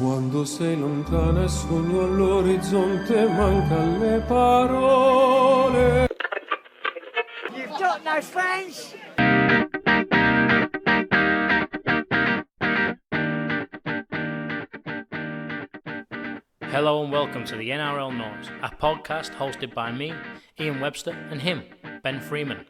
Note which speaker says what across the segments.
Speaker 1: Quando sei lontana e sogno all'orizzonte, manca le parole.
Speaker 2: You've got no friends?
Speaker 3: Hello and welcome to the NRL Noise, a podcast hosted by me, Ian Webster, and him, Ben Freeman.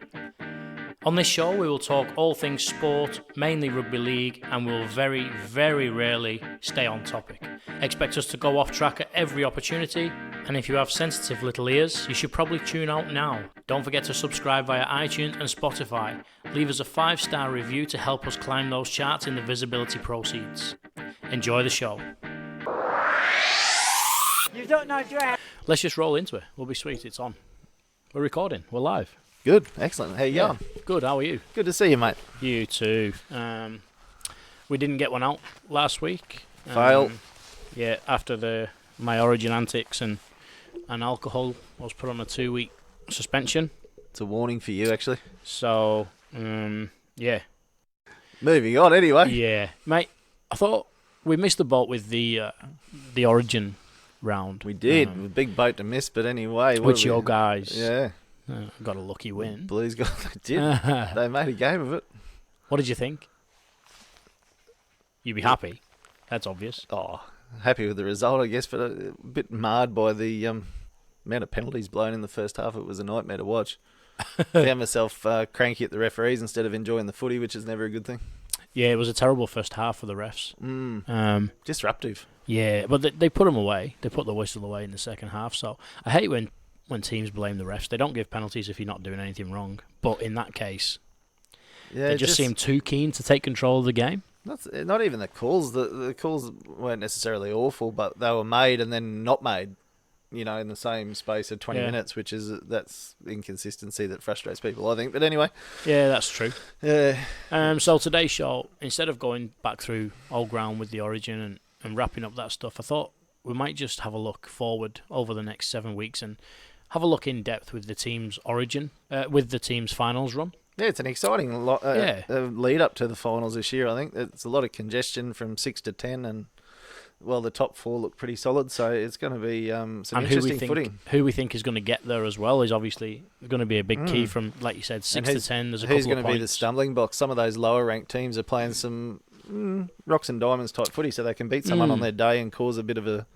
Speaker 3: On this show we will talk all things sport, mainly rugby league, and we'll very, very rarely stay on topic. Expect us to go off track at every opportunity, and if you have sensitive little ears, you should probably tune out now. Don't forget to subscribe via iTunes and Spotify. Leave us a 5-star review to help us climb those charts in the visibility proceeds. Enjoy the show.
Speaker 2: You don't know Drought?
Speaker 3: Let's just roll into it. We'll be sweet. It's on. We're recording. We're live.
Speaker 4: Good, excellent. How you going?
Speaker 3: Good. How are you?
Speaker 4: Good to see you, mate.
Speaker 3: You too. We didn't get one out last week.
Speaker 4: Fail.
Speaker 3: Yeah, after my Origin antics and alcohol was put on a 2-week suspension.
Speaker 4: It's a warning for you, actually.
Speaker 3: So, yeah.
Speaker 4: Moving on, anyway.
Speaker 3: Yeah, mate. I thought we missed the boat with the Origin round.
Speaker 4: We did. A big boat to miss, but anyway.
Speaker 3: Which your guys
Speaker 4: Yeah.
Speaker 3: got a lucky win.
Speaker 4: Blues got they did. They made a game of it.
Speaker 3: What did you think? You'd be happy. That's obvious.
Speaker 4: Oh, happy with the result, I guess, but a bit marred by the amount of penalties blown in the first half. It was a nightmare to watch. Found myself cranky at the referees instead of enjoying the footy, which is never a good thing.
Speaker 3: Yeah, it was a terrible first half for the refs.
Speaker 4: Disruptive.
Speaker 3: Yeah, but they put them away. They put the whistle away in the second half. So I hate when teams blame the refs. They don't give penalties if you're not doing anything wrong. But in that case, they just seem too keen to take control of the game.
Speaker 4: Not even the calls. The calls weren't necessarily awful, but they were made and then not made, in the same space of 20 minutes, that's inconsistency that frustrates people, I think. But anyway.
Speaker 3: Yeah, that's true.
Speaker 4: Yeah.
Speaker 3: So today's show, instead of going back through old ground with the Origin and wrapping up that stuff, I thought we might just have a look forward over the next 7 weeks and have a look in depth with the team's Origin, with the team's finals run.
Speaker 4: Yeah, it's an exciting lead up to the finals this year, I think. It's a lot of congestion from 6 to 10, and, the top 4 look pretty solid, so it's going to be some interesting footing.
Speaker 3: Who we think is going to get there as well is obviously going to be a big key from, like you said, 6 to 10. There's a couple of
Speaker 4: Who's going to be the
Speaker 3: points.
Speaker 4: stumbling block? Some of those lower-ranked teams are playing some rocks and diamonds type footy, so they can beat someone on their day and cause a bit of a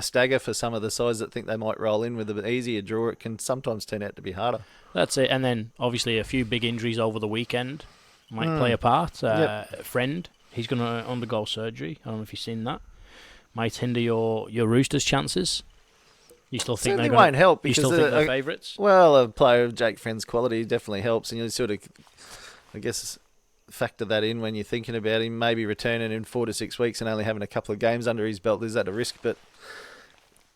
Speaker 4: stagger for some of the sides that think they might roll in with an easier draw. It can sometimes turn out to be harder. That's
Speaker 3: it. And then, obviously, a few big injuries over the weekend might play a part. Friend, he's going to undergo surgery. I don't know if you've seen that. Might hinder your Roosters' chances. You still think
Speaker 4: Certainly won't help because
Speaker 3: you still think they're favourites?
Speaker 4: Well, a player of Jake Friend's quality definitely helps, and you sort of, I guess, factor that in when you're thinking about him maybe returning in 4 to 6 weeks and only having a couple of games under his belt. Is that a risk? But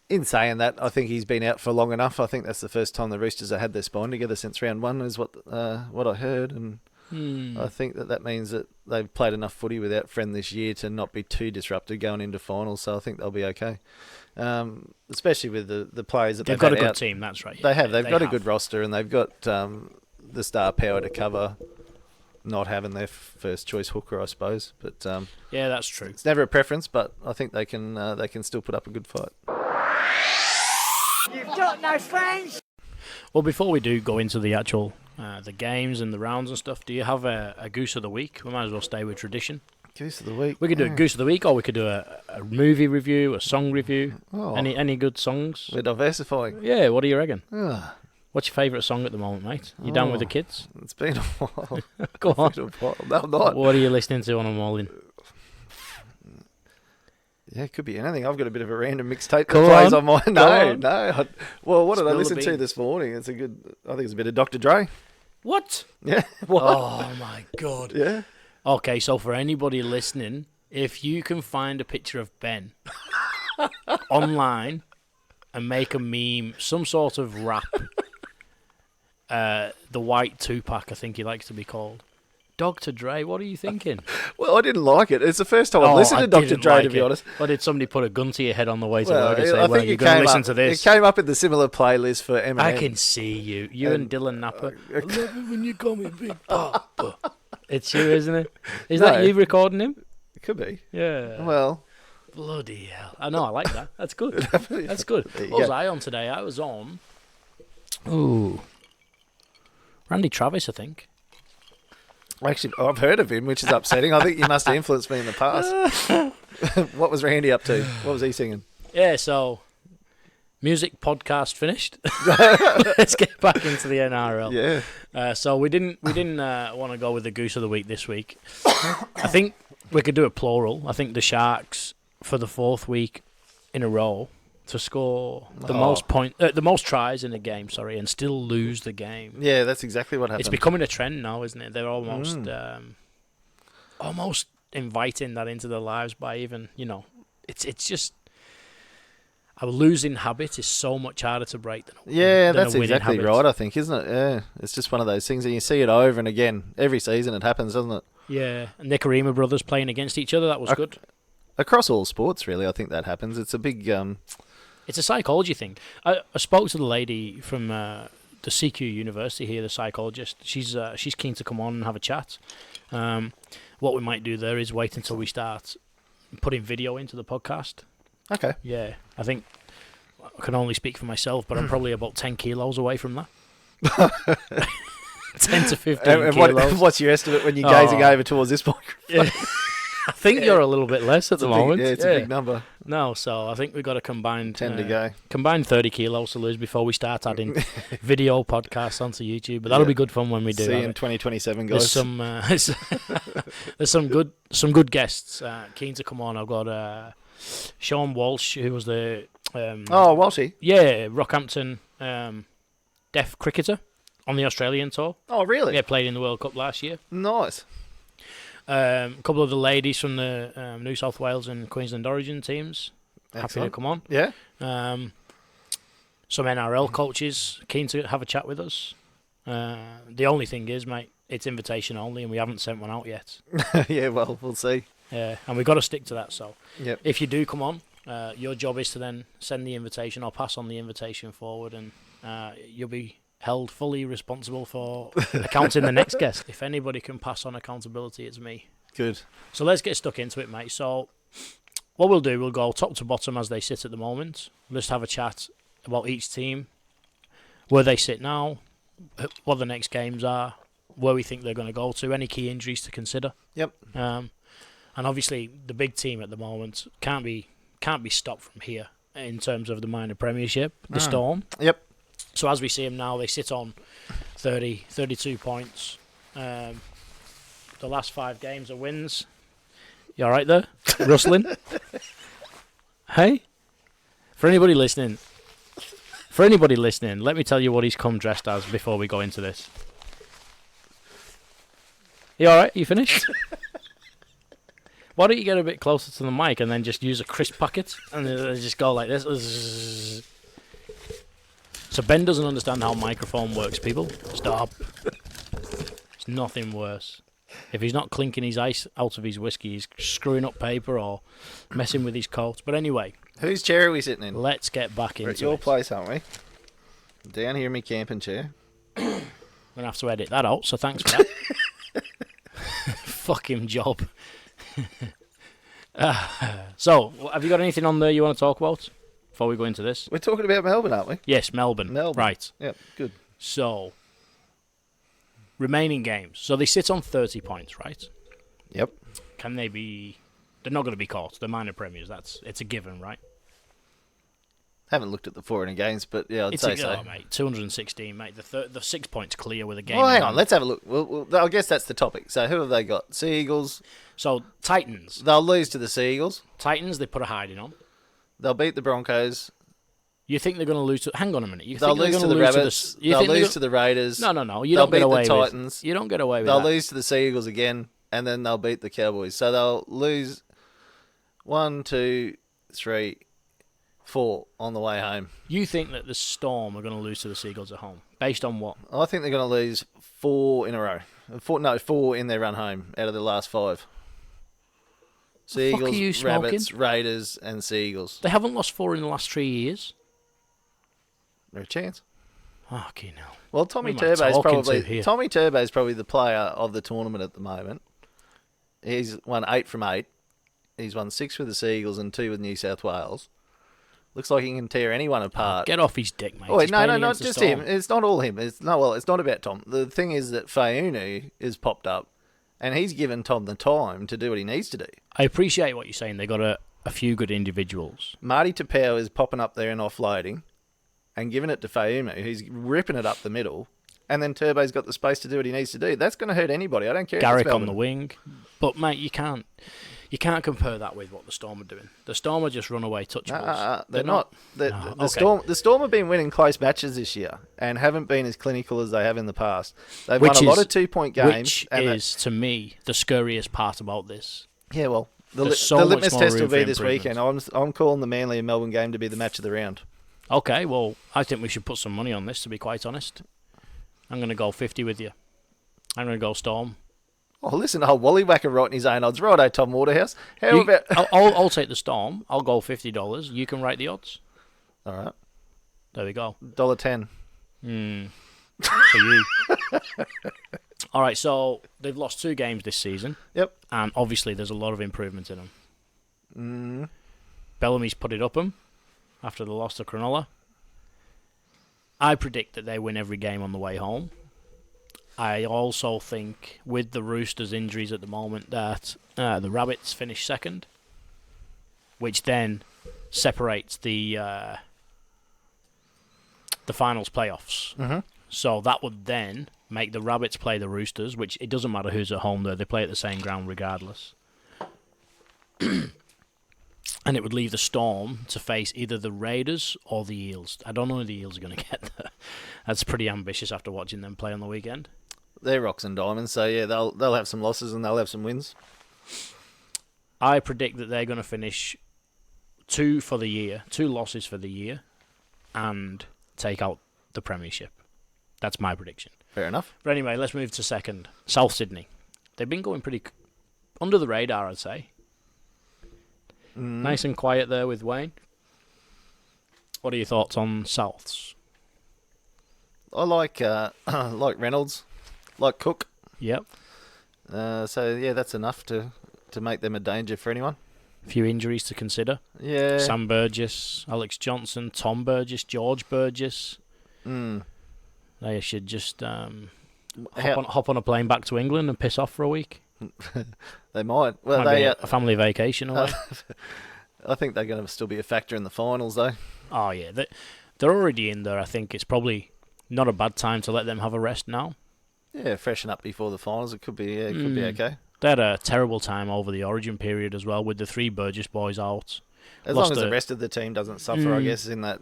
Speaker 4: in saying that, I think he's been out for long enough. I think that's the first time the Roosters have had their spine together since round 1, is what I heard, and I think that means that they've played enough footy without Friend this year to not be too disrupted going into finals. So I think they'll be okay, especially with the players that
Speaker 3: they've got a good team. That's right.
Speaker 4: They have. They've got a good roster, and they've got the star power to cover not having their first choice hooker, I suppose. But
Speaker 3: yeah, that's true.
Speaker 4: It's never a preference, but I think they can still put up a good fight.
Speaker 2: You've got no friends?
Speaker 3: Well, before we do go into the actual the games and the rounds and stuff, do you have a Goose of the Week? We might as well stay with tradition.
Speaker 4: Goose of the Week.
Speaker 3: We could do a Goose of the Week, or we could do a movie review, a song review.
Speaker 4: Oh.
Speaker 3: Any good songs?
Speaker 4: We're diversifying.
Speaker 3: Yeah, what do you reckon? What's your favourite song at the moment, mate? You down with the kids?
Speaker 4: It's been a while.
Speaker 3: Go on.
Speaker 4: No, I'm not.
Speaker 3: What are you listening to on a morning?
Speaker 4: Yeah, it could be anything. I've got a bit of a random mixtape that
Speaker 3: Go
Speaker 4: plays
Speaker 3: on.
Speaker 4: on mine. No. Well, what did I
Speaker 3: Spill the
Speaker 4: listen to
Speaker 3: beans.
Speaker 4: this morning? I think it's a bit of Dr. Dre.
Speaker 3: What?
Speaker 4: Yeah. What?
Speaker 3: Oh, my God.
Speaker 4: Yeah.
Speaker 3: Okay, so for anybody listening, if you can find a picture of Ben online and make a meme, some sort of rap, the White Tupac, I think he likes to be called. Dr. Dre, what are you thinking?
Speaker 4: Well, I didn't like it. It's the first time I've listened to Dr. Dre, to be honest.
Speaker 3: Or did somebody put a gun to your head on the way to
Speaker 4: Well,
Speaker 3: work and say,
Speaker 4: I
Speaker 3: well,
Speaker 4: think
Speaker 3: you're
Speaker 4: it
Speaker 3: going to
Speaker 4: came
Speaker 3: listen
Speaker 4: up.
Speaker 3: to this?
Speaker 4: It came up in the similar playlist for Eminem.
Speaker 3: I can see you. You and Dylan Napper. I love it when you call me Big Papa. It's you, isn't it? Is that you recording him?
Speaker 4: It could be.
Speaker 3: Yeah.
Speaker 4: Well,
Speaker 3: Bloody hell. I know, I like that. That's good. That's good.
Speaker 4: There you
Speaker 3: What was
Speaker 4: go.
Speaker 3: I on today? I was on... Ooh. Randy Travis, I think.
Speaker 4: Actually, I've heard of him, which is upsetting. I think you must have influenced me in the past. What was Randy up to? What was he singing?
Speaker 3: Yeah, so... Music podcast finished. Let's get back into the NRL.
Speaker 4: Yeah.
Speaker 3: So we didn't want to go with the goose of the week this week. I think we could do a plural. I think the Sharks for the fourth week in a row to score the most tries in a game. Sorry, and still lose the game.
Speaker 4: Yeah, that's exactly what happened.
Speaker 3: It's becoming a trend now, isn't it? They're almost inviting that into their lives by even it's just. A losing habit is so much harder to break than
Speaker 4: that's
Speaker 3: a winning
Speaker 4: exactly
Speaker 3: habit.
Speaker 4: right, I think, isn't it? Yeah, it's just one of those things, and you see it over and again. Every season it happens, doesn't it?
Speaker 3: Yeah, and Nicarima brothers playing against each other, that was good.
Speaker 4: Across all sports, really, I think that happens. It's a big...
Speaker 3: It's a psychology thing. I spoke to the lady from the CQ University here, the psychologist. She's keen to come on and have a chat. What we might do there is wait until we start putting video into the podcast.
Speaker 4: Okay.
Speaker 3: Yeah, I think I can only speak for myself, but I'm probably about 10 kilos away from that. 10 to 15
Speaker 4: And
Speaker 3: kilos.
Speaker 4: what's your estimate when you're gazing over towards this microphone?
Speaker 3: Yeah. I think you're a little bit less at the moment.
Speaker 4: It's a big number.
Speaker 3: No, so I think we've got a combined
Speaker 4: 10 to go.
Speaker 3: Combined 30 kilos to lose before we start adding video podcasts onto YouTube. But that'll be good fun when we do.
Speaker 4: See you
Speaker 3: have
Speaker 4: in
Speaker 3: it.
Speaker 4: 2027, guys.
Speaker 3: There's some good guests keen to come on. I've got Sean Walsh, who was the
Speaker 4: Walshy.
Speaker 3: Rockhampton deaf cricketer on the Australian tour.
Speaker 4: Oh, really?
Speaker 3: Yeah, played in the World Cup last year.
Speaker 4: Nice.
Speaker 3: A couple of the ladies from the New South Wales and Queensland Origin teams.
Speaker 4: Excellent.
Speaker 3: Happy to come on.
Speaker 4: Yeah.
Speaker 3: Some NRL coaches keen to have a chat with us. The only thing is, mate, it's invitation only, and we haven't sent one out yet.
Speaker 4: Yeah, well, we'll see.
Speaker 3: And we've got to stick to that. So,
Speaker 4: Yep.
Speaker 3: if you do come on, your job is to then send the invitation or pass on the invitation forward, and you'll be held fully responsible for accounting the next guest. If anybody can pass on accountability, it's me.
Speaker 4: Good.
Speaker 3: So let's get stuck into it, mate. So what we'll do, we'll go top to bottom as they sit at the moment. We'll just have a chat about each team, where they sit now, what the next games are, where we think they're going to go to, any key injuries to consider.
Speaker 4: Yep.
Speaker 3: And obviously the big team at the moment can't be stopped from here in terms of the minor premiership, the Storm.
Speaker 4: Yep.
Speaker 3: So as we see them now, they sit on 32 points. The last 5 games are wins. You all right there? Rustling? Hey? For anybody listening, let me tell you what he's come dressed as before we go into this. You all right? You finished? Why don't you get a bit closer to the mic and then just use a crisp packet and just go like this? So Ben doesn't understand how microphone works, people. Stop. It's nothing worse. If he's not clinking his ice out of his whiskey, he's screwing up paper or messing with his coat. But anyway,
Speaker 4: Whose chair are we sitting in?
Speaker 3: let's get back
Speaker 4: We're
Speaker 3: into
Speaker 4: at your
Speaker 3: it.
Speaker 4: place, aren't we? Down here in my camping chair.
Speaker 3: I'm going to have to edit that out, so thanks for that. Fucking job. So, have you got anything on there you want to talk about before we go into this?
Speaker 4: We're talking about Melbourne, aren't we?
Speaker 3: Yes, Melbourne. Right.
Speaker 4: Yep, good.
Speaker 3: So, remaining games. So they sit on 30 points, right?
Speaker 4: Yep.
Speaker 3: Can they be... They're not going to be caught. They're minor premiers. It's a given, right?
Speaker 4: Haven't looked at the 4 games, but yeah, I'd
Speaker 3: It's
Speaker 4: say
Speaker 3: a,
Speaker 4: so.
Speaker 3: oh, mate, 216, mate. The 6 points clear with a game.
Speaker 4: Well, hang
Speaker 3: in
Speaker 4: on,
Speaker 3: hand.
Speaker 4: let's have a look. Well, I guess that's the topic. So who have they got? Sea Eagles.
Speaker 3: So, Titans.
Speaker 4: They'll lose to the Sea Eagles.
Speaker 3: Titans, they put a hiding on.
Speaker 4: They'll beat the Broncos.
Speaker 3: You think they're going to lose to... Hang on a minute.
Speaker 4: They'll lose to the Rabbits. They'll lose to the Raiders.
Speaker 3: No. You
Speaker 4: They'll
Speaker 3: don't get
Speaker 4: beat
Speaker 3: away
Speaker 4: the
Speaker 3: with...
Speaker 4: Titans.
Speaker 3: You don't get away with
Speaker 4: They'll
Speaker 3: that.
Speaker 4: lose to the Sea Eagles again, and then they'll beat the Cowboys. So they'll lose 1, 2, 3, 4 on the way home.
Speaker 3: You think that the Storm are going to lose to the Seagulls at home? Based on what?
Speaker 4: I think they're going to lose 4 in a row. 4 in their run home out of the last 5. Sea
Speaker 3: fuck are you
Speaker 4: Eagles,
Speaker 3: smoking?
Speaker 4: Rabbits, Raiders, and Sea Eagles.
Speaker 3: They haven't lost 4 in the last 3 years.
Speaker 4: There's a chance.
Speaker 3: Fucking hell.
Speaker 4: Well, Tommy
Speaker 3: Who am I
Speaker 4: Turbo's
Speaker 3: talking to here?
Speaker 4: probably the player of the tournament at the moment. He's won 8 from 8. He's won 6 with the Seagulls and 2 with New South Wales. Looks like he can tear anyone apart.
Speaker 3: Get off his dick, mate.
Speaker 4: Oh,
Speaker 3: He's
Speaker 4: no,
Speaker 3: playing
Speaker 4: not
Speaker 3: against the
Speaker 4: just
Speaker 3: Storm.
Speaker 4: him. It's not all him. It's not about Tom. The thing is that Faunu is popped up, and he's given Tom the time to do what he needs to do.
Speaker 3: I appreciate what you're saying. They got a few good individuals.
Speaker 4: Marty Tapau is popping up there and offloading, and giving it to Faunu. He's ripping it up the middle, and then Turbo's got the space to do what he needs to do. That's going to hurt anybody. I don't care.
Speaker 3: Garrick
Speaker 4: if it's
Speaker 3: on the
Speaker 4: Melbourne.
Speaker 3: wing, but mate, you can't compare that with what the Storm are doing. The Storm are just runaway touchables.
Speaker 4: They're not.
Speaker 3: No,
Speaker 4: The Storm have been winning close matches this year and haven't been as clinical as they have in the past. They've won a lot of 2-point games.
Speaker 3: Which is, to me, the scurriest part about this.
Speaker 4: Yeah, well, the
Speaker 3: There's so much
Speaker 4: litmus
Speaker 3: more
Speaker 4: test will
Speaker 3: room for
Speaker 4: be this
Speaker 3: improvement.
Speaker 4: weekend. I'm calling the Manly and Melbourne game to be the match of the round.
Speaker 3: Okay, well, I think we should put some money on this, to be quite honest. I'm going to go 50 with you. I'm going to go Storm.
Speaker 4: Oh, listen, Wally Wacker writing his own odds. Righto, Tom Waterhouse. How about...
Speaker 3: I'll take the Storm. I'll go $50. You can write the odds.
Speaker 4: All right.
Speaker 3: There we go.
Speaker 4: $1.10.
Speaker 3: For you. All right, so they've lost 2 games this season.
Speaker 4: Yep.
Speaker 3: And obviously there's a lot of improvement in them. Bellamy's put it up them after the loss to Cronulla. I predict that they win every game on the way home. I also think, with the Roosters' injuries at the moment, that the Rabbits finish second, which then separates the finals playoffs.
Speaker 4: Mm-hmm.
Speaker 3: So that would then make the Rabbits play the Roosters, which it doesn't matter who's at home there. They play at the same ground regardless. And it would leave the Storm to face either the Raiders or the Eels. I don't know who the Eels are going to get there. That's pretty ambitious after watching them play on the weekend.
Speaker 4: They're rocks and diamonds, so yeah, they'll have some losses and they'll have some wins.
Speaker 3: I predict that they're going to finish 2 losses for the year, and take out the Premiership. That's my prediction.
Speaker 4: Fair enough.
Speaker 3: But anyway, let's move to second. South Sydney. They've been going pretty under the radar, I'd say. Nice and quiet there with Wayne. What are your thoughts on Souths?
Speaker 4: I like Reynolds, like Cook.
Speaker 3: Yep.
Speaker 4: So yeah, that's enough to make them a danger for anyone.
Speaker 3: A few injuries to consider.
Speaker 4: Yeah.
Speaker 3: Sam Burgess, Alex Johnson, Tom Burgess, George Burgess. They should just hop on a plane back to England and piss off for a week.
Speaker 4: They might. Well,
Speaker 3: Might be
Speaker 4: they
Speaker 3: a family vacation away.
Speaker 4: I think they're going to still be a factor in the finals, though.
Speaker 3: Oh yeah, they're already in there. I think it's probably not a bad time to let them have a rest now.
Speaker 4: Yeah, freshen up before the finals. It could be. It could be okay.
Speaker 3: They had a terrible time over the Origin period as well, with the 3 Burgess boys out.
Speaker 4: As long as the rest of the team doesn't suffer, I guess, in that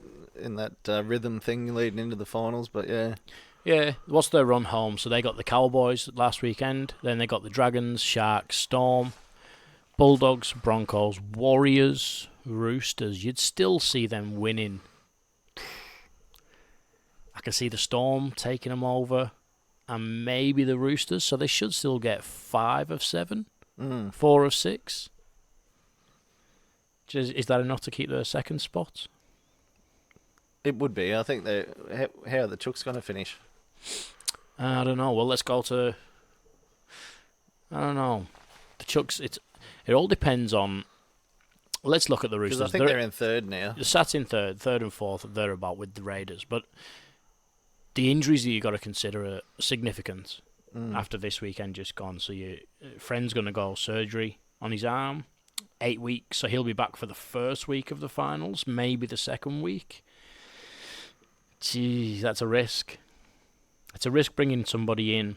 Speaker 4: rhythm thing leading into the finals. But yeah.
Speaker 3: Yeah, what's their run home? So they got the Cowboys last weekend, then they got the Dragons, Sharks, Storm, Bulldogs, Broncos, Warriors, Roosters. You'd still see them winning. I can see the Storm taking them over, and maybe the Roosters, so they should still get 5 of 7, 4 of 6. Is that enough to keep their second spot?
Speaker 4: It would be. I think how are the Chooks going to finish?
Speaker 3: I don't know. Well, let's go to... I don't know. The Chooks, it all depends on... Let's look at the Roosters.
Speaker 4: Because I think they're in third now.
Speaker 3: They're sat in third and fourth, thereabout with the Raiders. But the injuries that you got to consider are significant after this weekend just gone. So your friend's going to go surgery on his arm, 8 weeks. So he'll be back for the first week of the finals, maybe the second week. Geez, that's a risk. It's a risk bringing somebody in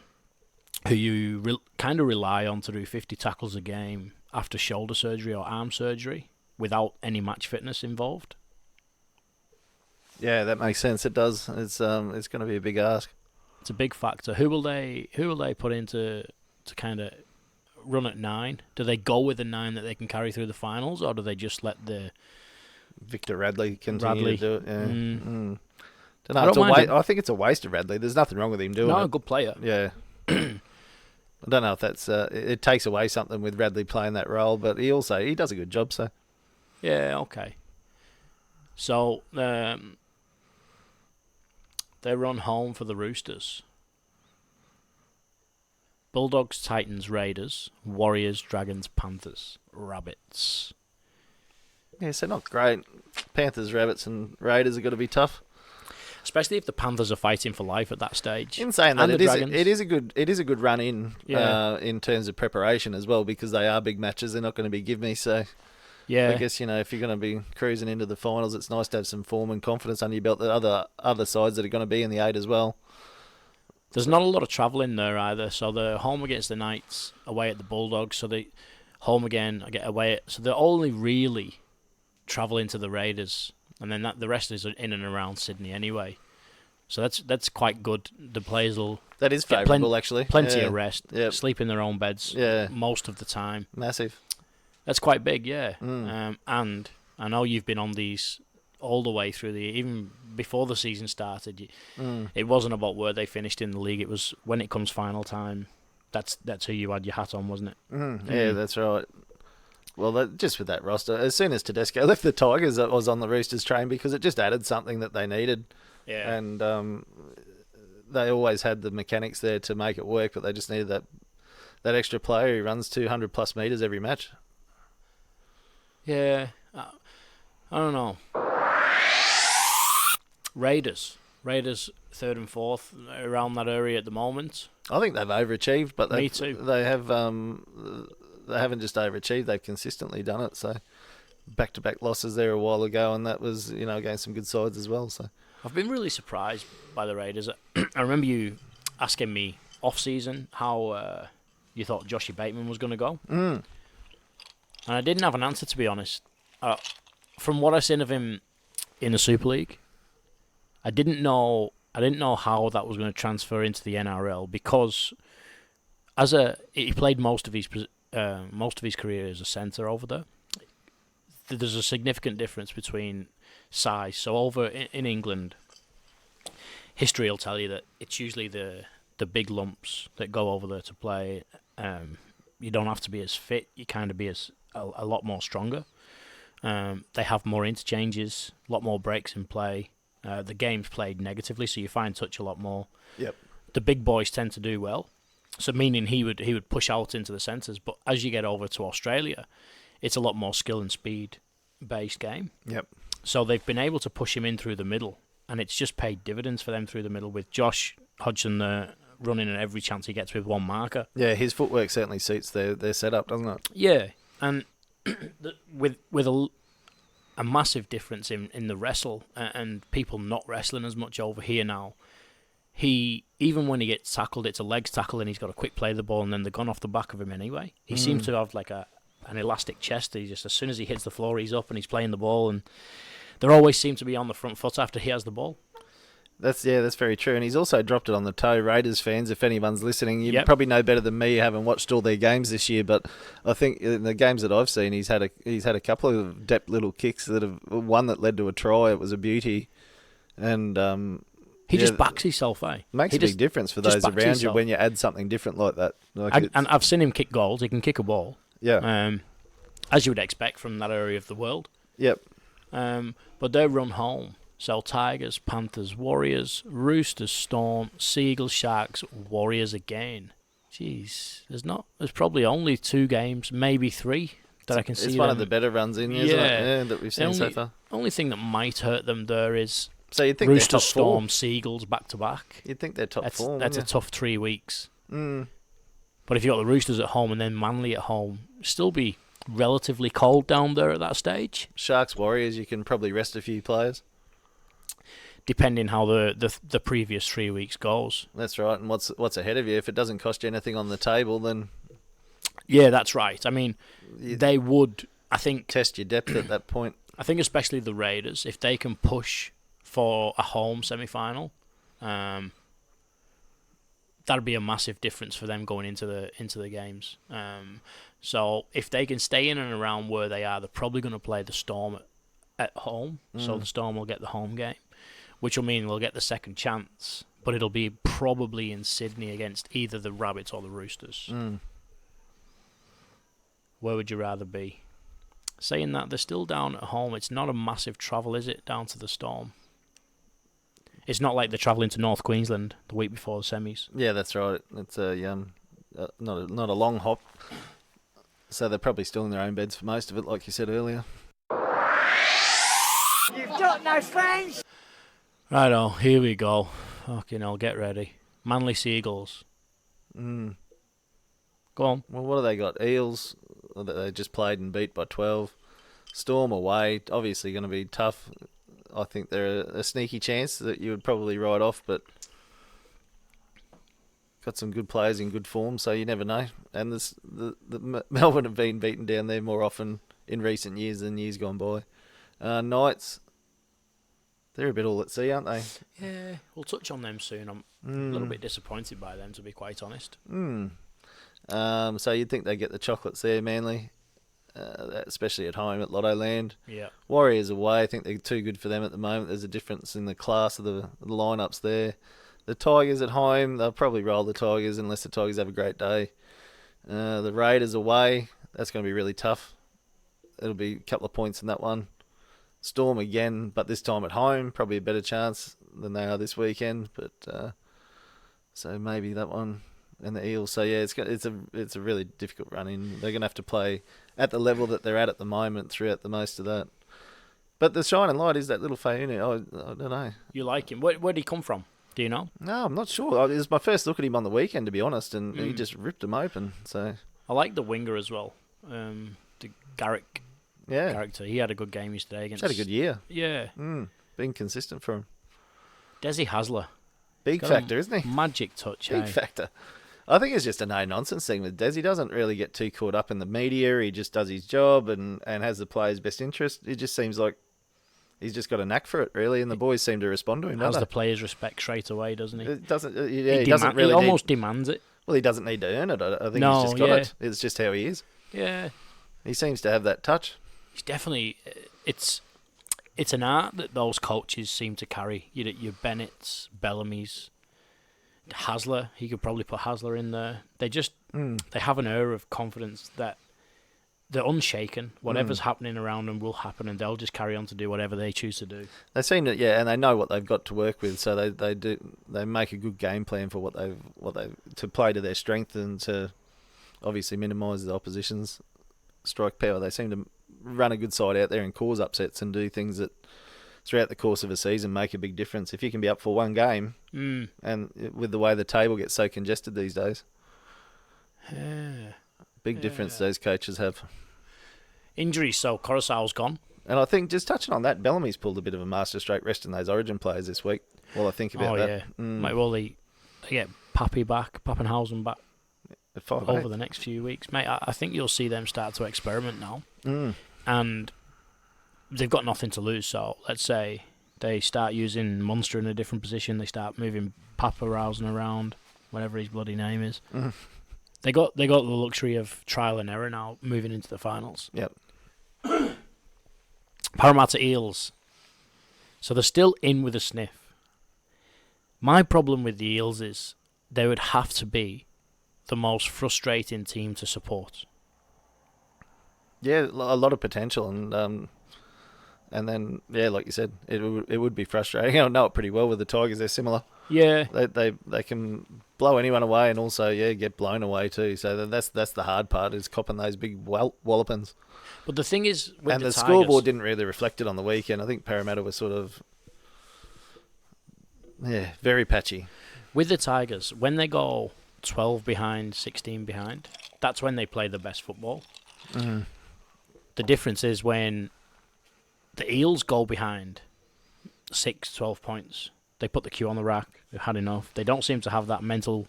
Speaker 3: who you kind of rely on to do 50 tackles a game after shoulder surgery or arm surgery without any match fitness involved.
Speaker 4: Yeah, that makes sense. It does. It's going to be a big ask.
Speaker 3: It's a big factor. Who will they put in to kind of run at 9? Do they go with the 9 that they can carry through the finals, or do they just let the
Speaker 4: Victor Radley continue to do it? Yeah. I think it's a waste of Radley. There's nothing wrong with him doing it.
Speaker 3: No, a good player.
Speaker 4: Yeah. I don't know if that's it takes away something with Radley playing that role, but he does a good job. So
Speaker 3: yeah, okay. So they run home for the Roosters. Bulldogs, Titans, Raiders, Warriors, Dragons, Panthers, Rabbits.
Speaker 4: Yeah, so not great. Panthers, Rabbits, and Raiders are going to be tough.
Speaker 3: Especially if the Panthers are fighting for life at that stage.
Speaker 4: In saying that,
Speaker 3: And the Dragons.
Speaker 4: it is a good run in
Speaker 3: Yeah.
Speaker 4: in terms of preparation as well, because they are big matches. They're not going to be give me. So
Speaker 3: Yeah.
Speaker 4: I guess, if you're going to be cruising into the finals, it's nice to have some form and confidence under your belt. The other sides that are going to be in the 8 as well.
Speaker 3: There's not a lot of travelling there either. So they're home against the Knights, away at the Bulldogs. So they home again, I get away. So they're only really travelling to the Raiders, and then the rest is in and around Sydney anyway. So that's quite good. The players will
Speaker 4: That is
Speaker 3: get
Speaker 4: favourable, actually.
Speaker 3: plenty
Speaker 4: Yeah.
Speaker 3: of rest,
Speaker 4: Yep.
Speaker 3: sleep in their own beds
Speaker 4: Yeah.
Speaker 3: most of the time.
Speaker 4: Massive.
Speaker 3: That's quite big, yeah.
Speaker 4: Mm.
Speaker 3: And I know you've been on these all the way through even before the season started. It wasn't about where they finished in the league. It was when it comes final time. That's who you had your hat on, wasn't it?
Speaker 4: Yeah, that's right. Well, just with that roster, as soon as Tedesco left the Tigers, I was on the Roosters train because it just added something that they needed.
Speaker 3: Yeah.
Speaker 4: And they always had the mechanics there to make it work, but they just needed that extra player who runs 200 plus metres every match.
Speaker 3: Yeah. I don't know. Raiders, 3rd and 4th, around that area at the moment.
Speaker 4: I think they've overachieved, but
Speaker 3: Me too.
Speaker 4: They have. They haven't just overachieved; they've consistently done it. So, back-to-back losses there a while ago, and that was against some good sides as well. So,
Speaker 3: I've been really surprised by the Raiders. I remember you asking me off-season how you thought Joshy Bateman was going to go, and I didn't have an answer, to be honest. From what I've seen of him in the Super League, I didn't know how that was going to transfer into the NRL, because he played most of his career as a centre over there. There's a significant difference between size. So over in England, history will tell you that it's usually the big lumps that go over there to play. You don't have to be as fit. You kind of be a lot more stronger. They have more interchanges, a lot more breaks in play. The game's played negatively, so you find touch a lot more.
Speaker 4: Yep.
Speaker 3: The big boys tend to do well, so meaning he would push out into the centres. But as you get over to Australia, it's a lot more skill and speed based game.
Speaker 4: Yep.
Speaker 3: So they've been able to push him in through the middle, and it's just paid dividends for them through the middle, with Josh Hodgson running at every chance he gets with one marker.
Speaker 4: Yeah, his footwork certainly suits their setup, doesn't it?
Speaker 3: Yeah, and with a massive difference in the wrestle, and people not wrestling as much over here now. Even when he gets tackled, it's a legs tackle, and he's got to quick play the ball, and then they're gone off the back of him anyway. He seems to have like an elastic chest. He just, as soon as he hits the floor, he's up and he's playing the ball, and they always seem to be on the front foot after he has the ball.
Speaker 4: That's very true. And he's also dropped it on the toe. Raiders fans, if anyone's listening, you
Speaker 3: Yep.
Speaker 4: probably know better than me. You haven't watched all their games this year, but I think in the games that I've seen, he's had a couple of depth little kicks one that led to a try. It was a beauty, and
Speaker 3: He just backs himself, eh?
Speaker 4: makes
Speaker 3: He
Speaker 4: a big
Speaker 3: just-
Speaker 4: difference for
Speaker 3: just
Speaker 4: those
Speaker 3: backs
Speaker 4: around you
Speaker 3: himself.
Speaker 4: when you add something different like that. Like
Speaker 3: And I've seen him kick goals. He can kick a ball,
Speaker 4: yeah,
Speaker 3: as you would expect from that area of the world.
Speaker 4: yep.
Speaker 3: But they run home. So Tigers, Panthers, Warriors, Roosters, Storm, Seagulls, Sharks, Warriors again. Jeez, there's probably only 2 games, maybe 3 that I can see.
Speaker 4: It's one of
Speaker 3: them.
Speaker 4: the better runs in, isn't it? Yeah, that we've seen so far.
Speaker 3: Only thing that might hurt them there is
Speaker 4: So you'd think
Speaker 3: Roosters,
Speaker 4: they're top
Speaker 3: Storm,
Speaker 4: 4.
Speaker 3: Seagulls back to back.
Speaker 4: You'd think they're top
Speaker 3: That's
Speaker 4: 4.
Speaker 3: a tough 3 weeks. But if you got the Roosters at home and then Manly at home, still be relatively cold down there at that stage,
Speaker 4: Sharks, Warriors, you can probably rest a few players.
Speaker 3: depending how the previous 3 weeks goes.
Speaker 4: That's right. And what's ahead of you? If it doesn't cost you anything on the table, then
Speaker 3: Yeah, that's right. I mean, they would. I think
Speaker 4: test your depth at that point.
Speaker 3: especially the Raiders, if they can push for a home semi-final, that'd be a massive difference for them going into the games. So if they can stay in and around where they are, they're probably going to play the Storm at home. So the Storm will get the home game, which will mean they'll get the second chance, but it'll be probably in Sydney against either the Rabbits or the Roosters. Where would you rather be? Saying that, they're still down at home. It's not a massive travel, is it, down to the Storm? It's not like they're travelling to North Queensland the week before the semis.
Speaker 4: Yeah, that's right. It's a not a long hop. So they're probably still in their own beds for most of it, like you said earlier.
Speaker 2: You've got no friends.
Speaker 3: Righto, here we go. Fucking hell, get ready. Manly Seagulls.
Speaker 4: Mm.
Speaker 3: Go on.
Speaker 4: Well, what have they got? Eels that they just played and beat by 12. Storm away, obviously going to be tough. I think they're a sneaky chance that you would probably write off, but got some good players in good form, so you never know. And the Melbourne have been beaten down there more often in recent years than years gone by. Knights, they're a bit all at sea, aren't they?
Speaker 3: Yeah, we'll touch on them soon. I'm a little bit disappointed by them, to be quite honest.
Speaker 4: So you'd think they get the chocolates there, Manly, especially at home at Lotto Land.
Speaker 3: Yeah.
Speaker 4: Warriors away, I think they're too good for them at the moment. There's a difference in the class of the lineups there. The Tigers at home, they'll probably roll the Tigers unless the Tigers have a great day. The Raiders away, that's going to be really tough. It'll be a couple of points in that one. Storm again, but this time at home, probably a better chance than they are this weekend. But so maybe that one. And the Eels. So yeah, it's a really difficult run in. They're going to have to play at the level that they're at the moment throughout the most of that. But the shining light is that little Fayuni. I don't know.
Speaker 3: You like him? Where'd he come from? Do you know?
Speaker 4: No, I'm not sure. It was my first look at him on the weekend, to be honest, and he just ripped him open. So
Speaker 3: I like the winger as well. The Garrick character. He had a good game yesterday against.
Speaker 4: He's had a good year.
Speaker 3: Yeah.
Speaker 4: Been consistent for him.
Speaker 3: Desi Hasler.
Speaker 4: Big factor, isn't he?
Speaker 3: Magic touch.
Speaker 4: Big factor. I think it's just a no-nonsense thing with Des. He doesn't really get too caught up in the media. He just does his job and has the players' best interest. It just seems like he's just got a knack for it, really, and the boys seem to respond to him.
Speaker 3: Has the players' respect straight away, doesn't he?
Speaker 4: It doesn't. He doesn't really.
Speaker 3: He almost demands it.
Speaker 4: Well, he doesn't need to earn it. I think he's just got it. It's just how he is.
Speaker 3: Yeah.
Speaker 4: He seems to have that touch.
Speaker 3: He's definitely. It's an art that those coaches seem to carry. Your Bennett's, Bellamy's. Hasler, he could probably put Hasler in there. They just they have an air of confidence that they're unshaken. Whatever's happening around them will happen, and they'll just carry on to do whatever they choose to do.
Speaker 4: They seem to, and they know what they've got to work with, so they make a good game plan for what they to play to their strength and to obviously minimise the opposition's strike power. They seem to run a good side out there and cause upsets and do things that throughout the course of a season make a big difference. If you can be up for one game, and with the way the table gets so congested these days, big difference those coaches have.
Speaker 3: Injuries, so Coruscant's gone.
Speaker 4: And I think, just touching on that, Bellamy's pulled a bit of a master-stroke rest in those Origin players this week. Well, I think about that.
Speaker 3: Mate, well, they get Pappenhausen back over the next few weeks. Mate, I think you'll see them start to experiment now. And they've got nothing to lose, so let's say they start using Munster in a different position, they start moving Pappenhausen around, whatever his bloody name is. They got the luxury of trial and error now, moving into the finals.
Speaker 4: Yep.
Speaker 3: Parramatta Eels. So they're still in with a sniff. My problem with the Eels is they would have to be the most frustrating team to support.
Speaker 4: Yeah, a lot of potential, and then, like you said, it would be frustrating. I know it pretty well with the Tigers. They're similar.
Speaker 3: Yeah.
Speaker 4: They can blow anyone away and also, get blown away too. So that's the hard part, is copping those big wallopings.
Speaker 3: But the thing is, with
Speaker 4: and the
Speaker 3: Tigers,
Speaker 4: scoreboard didn't really reflect it on the weekend. I think Parramatta was sort of, very patchy.
Speaker 3: With the Tigers, when they go 12 behind, 16 behind, that's when they play the best football. The difference is when the Eels go behind 6, 12 points. They put the cue on the rack. They've had enough. They don't seem to have that mental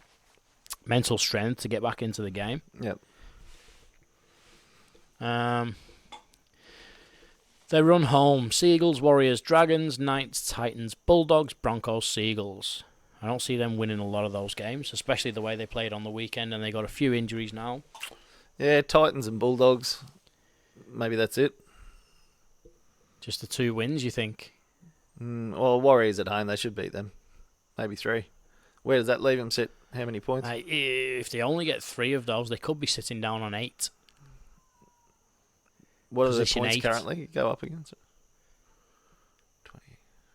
Speaker 3: strength to get back into the game.
Speaker 4: Yep.
Speaker 3: They run home. Seagulls, Warriors, Dragons, Knights, Titans, Bulldogs, Broncos, Seagulls. I don't see them winning a lot of those games, especially the way they played on the weekend, and they got a few injuries now.
Speaker 4: Yeah, Titans and Bulldogs. Maybe that's it.
Speaker 3: Just the 2 wins, you think?
Speaker 4: Well, Warriors at home, they should beat them. Maybe 3. Where does that leave them sit? How many points?
Speaker 3: If they only get 3 of those, they could be sitting down on 8.
Speaker 4: What are the
Speaker 3: Position
Speaker 4: points
Speaker 3: 8.
Speaker 4: currently go up against?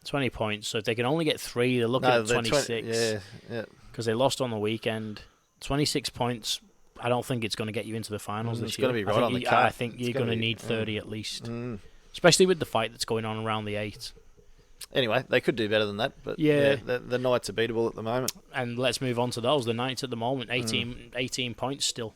Speaker 3: 20 points. So if they can only get 3, they're looking at 26.
Speaker 4: Yeah.
Speaker 3: Because they lost on the weekend. 26 points. I don't think it's going to get you into the finals this year.
Speaker 4: It's going to be right on the cusp.
Speaker 3: I think you're going to need 30 at least. Especially with the fight that's going on around the 8.
Speaker 4: Anyway, they could do better than that, but the Knights are beatable at the moment.
Speaker 3: And let's move on to those. The Knights at the moment, 18 points still.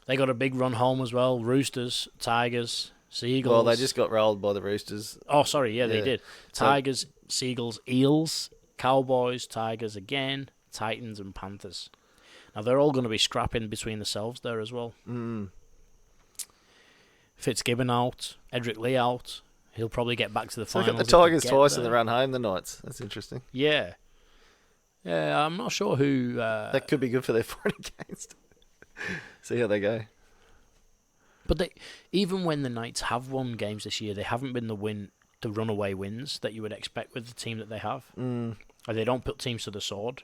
Speaker 3: They got a big run home as well. Roosters, Tigers, Seagulls.
Speaker 4: Well, they just got rolled by the Roosters.
Speaker 3: Oh, sorry, they did. Tigers, Seagulls, Eels, Cowboys, Tigers again, Titans and Panthers. Now, they're all going to be scrapping between themselves there as well. Fitzgibbon out, Edric Lee out. He'll probably get back to the finals.
Speaker 4: Look at the Tigers twice in the run home, the Knights. That's interesting.
Speaker 3: Yeah. Yeah, I'm not sure who...
Speaker 4: that could be good for their fight against. See how they go.
Speaker 3: But even when the Knights have won games this year, they haven't been the runaway wins that you would expect with the team that they have. Or they don't put teams to the sword.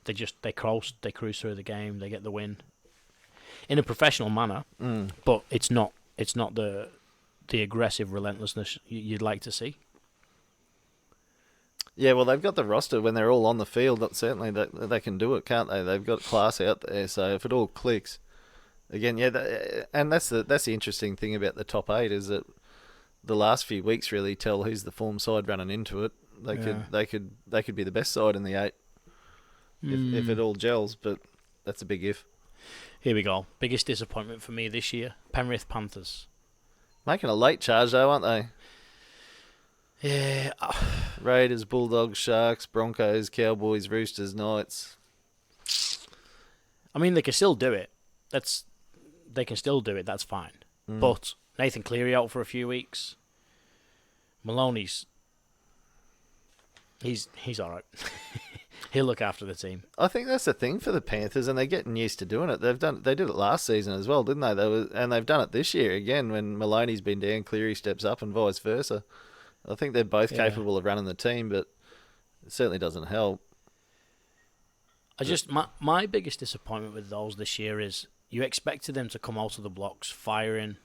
Speaker 3: They cruise through the game, they get the win. In a professional manner, but it's not the aggressive relentlessness you'd like to see.
Speaker 4: Yeah, well, they've got the roster when they're all on the field. That certainly they can do it, can't they? They've got class out there. So if it all clicks, again, and that's the interesting thing about the top 8 is that the last few weeks really tell who's the form side running into it. They could be the best side in the 8 if it all gels, but that's a big if.
Speaker 3: Here we go. Biggest disappointment for me this year: Penrith Panthers.
Speaker 4: Making a late charge though, aren't they?
Speaker 3: Yeah.
Speaker 4: Raiders, Bulldogs, Sharks, Broncos, Cowboys, Roosters, Knights.
Speaker 3: I mean, they can still do it. They can still do it. That's fine. But Nathan Cleary out for a few weeks. Maloney's he's all right. He'll look after the team.
Speaker 4: I think that's the thing for the Panthers, and they're getting used to doing it. They did it last season as well, didn't they? And they've done it this year again when Maloney's been down, Cleary steps up, and vice versa. I think they're both capable of running the team, but it certainly doesn't help.
Speaker 3: My biggest disappointment with those this year is you expected them to come out of the blocks firing.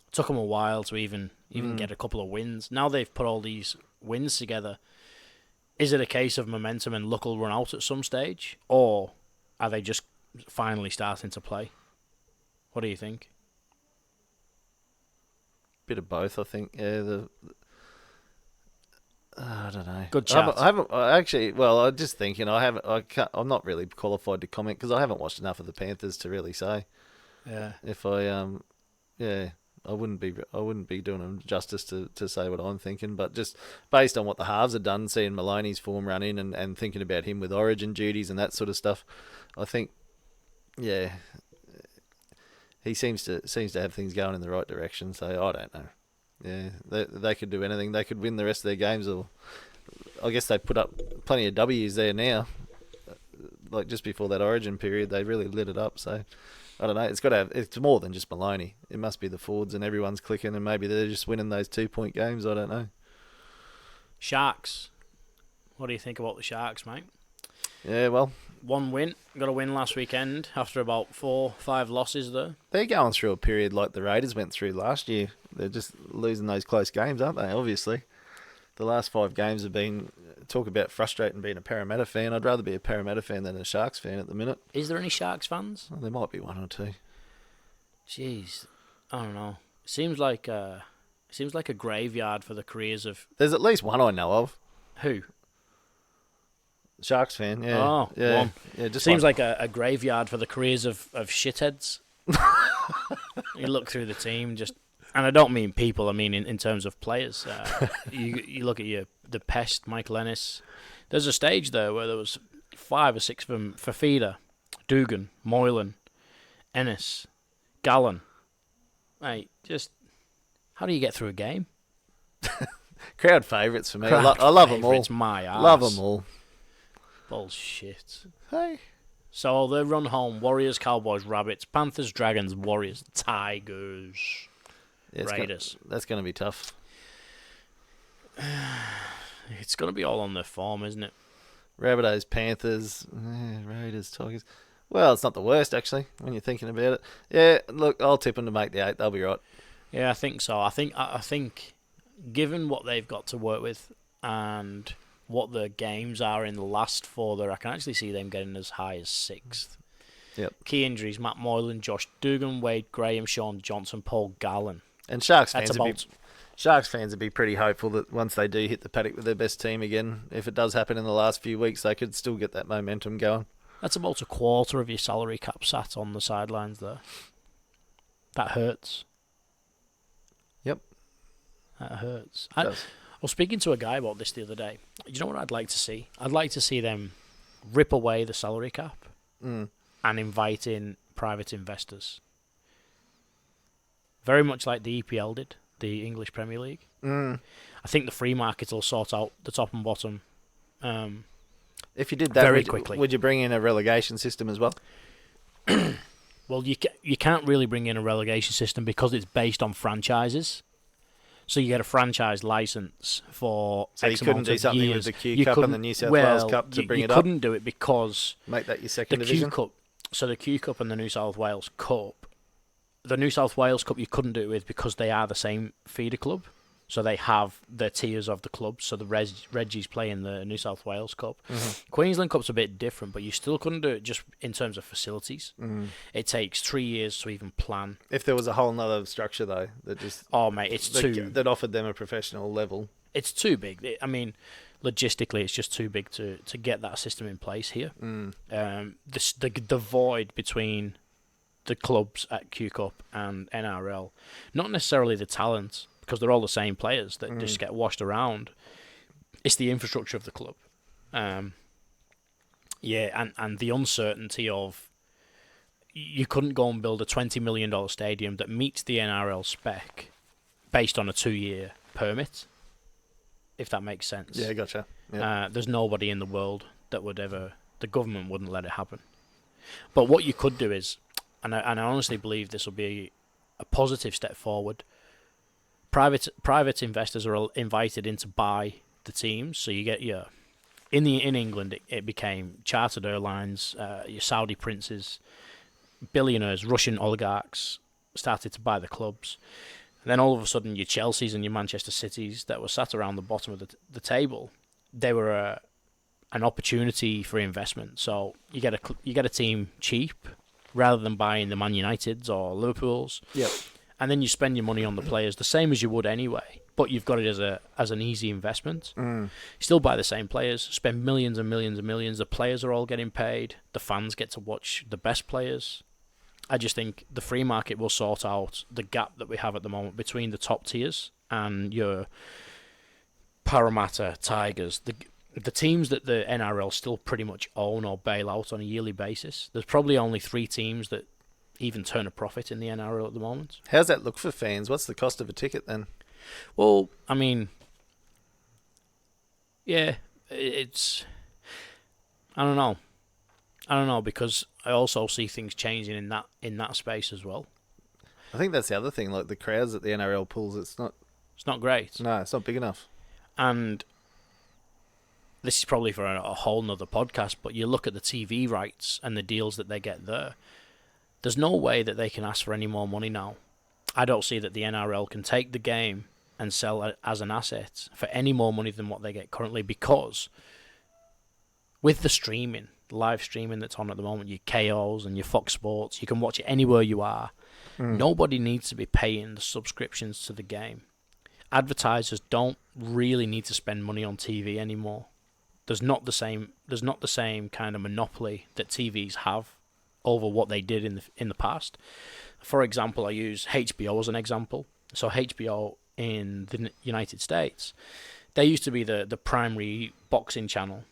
Speaker 3: It took them a while to even get a couple of wins. Now they've put all these wins together. Is it a case of momentum and luck will run out at some stage? Or are they just finally starting to play? What do you think?
Speaker 4: Bit of both, I think. Yeah, I don't know.
Speaker 3: Good chat.
Speaker 4: I'm just thinking. I'm not really qualified to comment because I haven't watched enough of the Panthers to really say.
Speaker 3: Yeah.
Speaker 4: If I wouldn't be doing them justice to say what I'm thinking, but just based on what the halves have done, seeing Maloney's form run in and thinking about him with origin duties and that sort of stuff, I think, he seems to have things going in the right direction. So I don't know. Yeah, they could do anything. They could win the rest of their games, or I guess they put up plenty of W's there now. Like just before that origin period, they really lit it up. So I don't know. It's more than just Maloney. It must be the forwards and everyone's clicking, and maybe they're just winning those 2-point games. I don't know.
Speaker 3: Sharks. What do you think about the Sharks, mate?
Speaker 4: Yeah, well,
Speaker 3: one win. Got a win last weekend after about 4-5 losses there.
Speaker 4: They're going through a period like the Raiders went through last year. They're just losing those close games, aren't they? Obviously. The last 5 games have been, talk about frustrating being a Parramatta fan. I'd rather be a Parramatta fan than a Sharks fan at the minute.
Speaker 3: Is there any Sharks fans?
Speaker 4: Well, there might be 1 or 2.
Speaker 3: Jeez, I don't know. It seems like a graveyard for the careers of...
Speaker 4: There's at least one I know of.
Speaker 3: Who?
Speaker 4: Sharks fan, yeah.
Speaker 3: Oh,
Speaker 4: yeah.
Speaker 3: one.
Speaker 4: Yeah, just
Speaker 3: seems like a graveyard for the careers of shitheads. You look through the team, and I don't mean people, I mean in terms of players. You look at the pest, Michael Ennis. There's a stage there where there was 5 or 6 of them: Fafita, Dugan, Moylan, Ennis, Gallen. Mate, just how do you get through a game?
Speaker 4: Crowd favourites for me. I love them all.
Speaker 3: It's my arse.
Speaker 4: Love them all.
Speaker 3: Bullshit.
Speaker 4: Hey.
Speaker 3: So they run home: Warriors, Cowboys, Rabbits, Panthers, Dragons, Warriors, Tigers, Raiders.
Speaker 4: That's going to be tough.
Speaker 3: It's going to be all on their form, isn't it?
Speaker 4: Rabbitohs, Panthers, Raiders, Tigers. Well, it's not the worst, actually, when you're thinking about it. Yeah, look, I'll tip them to make the 8. They'll be right.
Speaker 3: Yeah, I think so. I think given what they've got to work with and what the games are in the last 4 there, I can actually see them getting as high as 6th.
Speaker 4: Yep.
Speaker 3: Key injuries: Matt Moylan, Josh Dugan, Wade Graham, Sean Johnson, Paul Gallen.
Speaker 4: And Sharks
Speaker 3: That's
Speaker 4: fans would be pretty hopeful that once they do hit the paddock with their best team again, if it does happen in the last few weeks, they could still get that momentum going.
Speaker 3: That's about a quarter of your salary cap sat on the sidelines there. That hurts.
Speaker 4: Yep.
Speaker 3: That hurts.
Speaker 4: It
Speaker 3: I
Speaker 4: does.
Speaker 3: was speaking to a guy about this the other day. You know what I'd like to see? I'd like to see them rip away the salary cap and invite in private investors. Very much like the EPL did, the English Premier League. I think the free market will sort out the top and bottom.
Speaker 4: If you did that,
Speaker 3: Very quickly.
Speaker 4: would you bring in a relegation system as well?
Speaker 3: Well, you can't really bring in a relegation system because it's based on franchises. So you get a franchise license for
Speaker 4: So
Speaker 3: X
Speaker 4: you couldn't
Speaker 3: amount
Speaker 4: do
Speaker 3: of
Speaker 4: something
Speaker 3: years.
Speaker 4: with the Q
Speaker 3: You
Speaker 4: Cup and
Speaker 3: couldn't-
Speaker 4: the New South Wales
Speaker 3: well,
Speaker 4: Cup to bring
Speaker 3: you
Speaker 4: it up?
Speaker 3: couldn't do it because
Speaker 4: Make that your
Speaker 3: the
Speaker 4: second
Speaker 3: Q
Speaker 4: division?
Speaker 3: Cup. So the Q Cup and the New South Wales Cup. The New South Wales Cup you couldn't do it with because they are the same feeder club. So they have the tiers of the clubs. So the Reggies play in the New South Wales Cup. Queensland Cup's a bit different, but you still couldn't do it just in terms of facilities. It takes 3 years to even plan.
Speaker 4: If there was a whole nother structure, though, that just
Speaker 3: Oh, mate, it's
Speaker 4: that offered them a professional level.
Speaker 3: It's too big. I mean, logistically, it's just too big to get that system in place here. The void between the clubs at Q Cup and NRL, not necessarily the talent, because they're all the same players that just get washed around. It's the infrastructure of the club. And the uncertainty of you couldn't go and build a $20 million stadium that meets the NRL spec based on a 2-year permit, if that makes sense.
Speaker 4: Yeah, gotcha. Yeah.
Speaker 3: There's nobody in the world that would ever... The government wouldn't let it happen. But what you could do is, and I honestly believe this will be a positive step forward, private investors are invited in to buy the teams. So you get your... In England, it became chartered airlines, your Saudi princes, billionaires, Russian oligarchs started to buy the clubs. And then all of a sudden, your Chelseas and your Manchester Cities that were sat around the bottom of the table, they were an opportunity for investment. So you get a team cheap rather than buying the Man Uniteds or Liverpools.
Speaker 4: Yep.
Speaker 3: And then you spend your money on the players the same as you would anyway, but you've got it as an easy investment. Still buy the same players, spend millions and millions and millions. The players are all getting paid. The fans get to watch the best players. I just think the free market will sort out the gap that we have at the moment between the top tiers and your Parramatta, Tigers, the teams that the NRL still pretty much own or bail out on a yearly basis. There's probably only 3 teams that even turn a profit in the NRL at the moment.
Speaker 4: How's that look for fans? What's the cost of a ticket then?
Speaker 3: Well, I mean, yeah, it's... I don't know, because I also see things changing in that space as well.
Speaker 4: I think that's the other thing. Like the crowds that the NRL pulls, it's not
Speaker 3: great.
Speaker 4: No, it's not big enough.
Speaker 3: And this is probably for a whole nother podcast, but you look at the TV rights and the deals that they get there. There's no way that they can ask for any more money now. I don't see that the NRL can take the game and sell it as an asset for any more money than what they get currently, because with the live streaming that's on at the moment, your KOs and your Fox Sports, you can watch it anywhere you are. Nobody needs to be paying the subscriptions to the game. Advertisers don't really need to spend money on TV anymore. There's not the same kind of monopoly that TVs have over what they did in the past. For example, I use HBO as an example. So HBO in the United States, they used to be the primary boxing channel.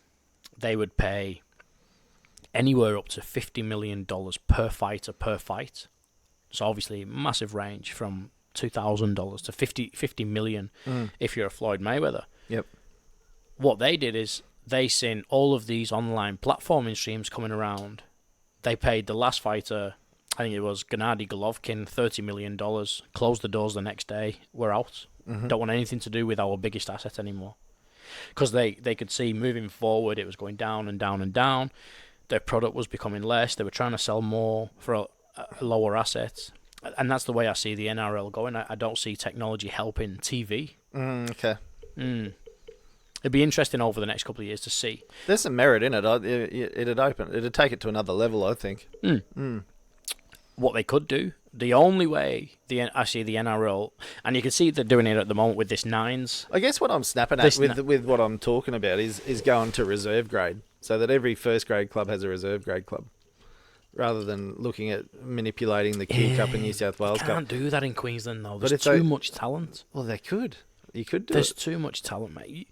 Speaker 3: They would pay anywhere up to $50 million per fighter per fight. So obviously massive range from $2,000 to $50 million if you're a Floyd Mayweather.
Speaker 4: Yep.
Speaker 3: What they did is they seen all of these online platforming streams coming around. They paid the last fighter, I think it was Gennady Golovkin, $30 million, closed the doors the next day, we're out. Don't want anything to do with our biggest asset anymore. Because they could see moving forward it was going down and down and down. Their product was becoming less. They were trying to sell more for a lower asset. And that's the way I see the NRL going. I don't see technology helping TV.
Speaker 4: Okay.
Speaker 3: It'd be interesting over the next couple of years to see.
Speaker 4: There's some merit in it. It'd take it to another level, I think.
Speaker 3: What they could do. The only way I see the NRL, and you can see they're doing it at the moment with this nines.
Speaker 4: I guess what I'm snapping at with what I'm talking about is going to reserve grade, so that every first grade club has a reserve grade club, rather than looking at manipulating the Q Cup and New South Wales Cup.
Speaker 3: Can't do that in Queensland though. There's
Speaker 4: But
Speaker 3: too much talent.
Speaker 4: Well, they could. You could do
Speaker 3: There's
Speaker 4: it.
Speaker 3: too much talent, mate.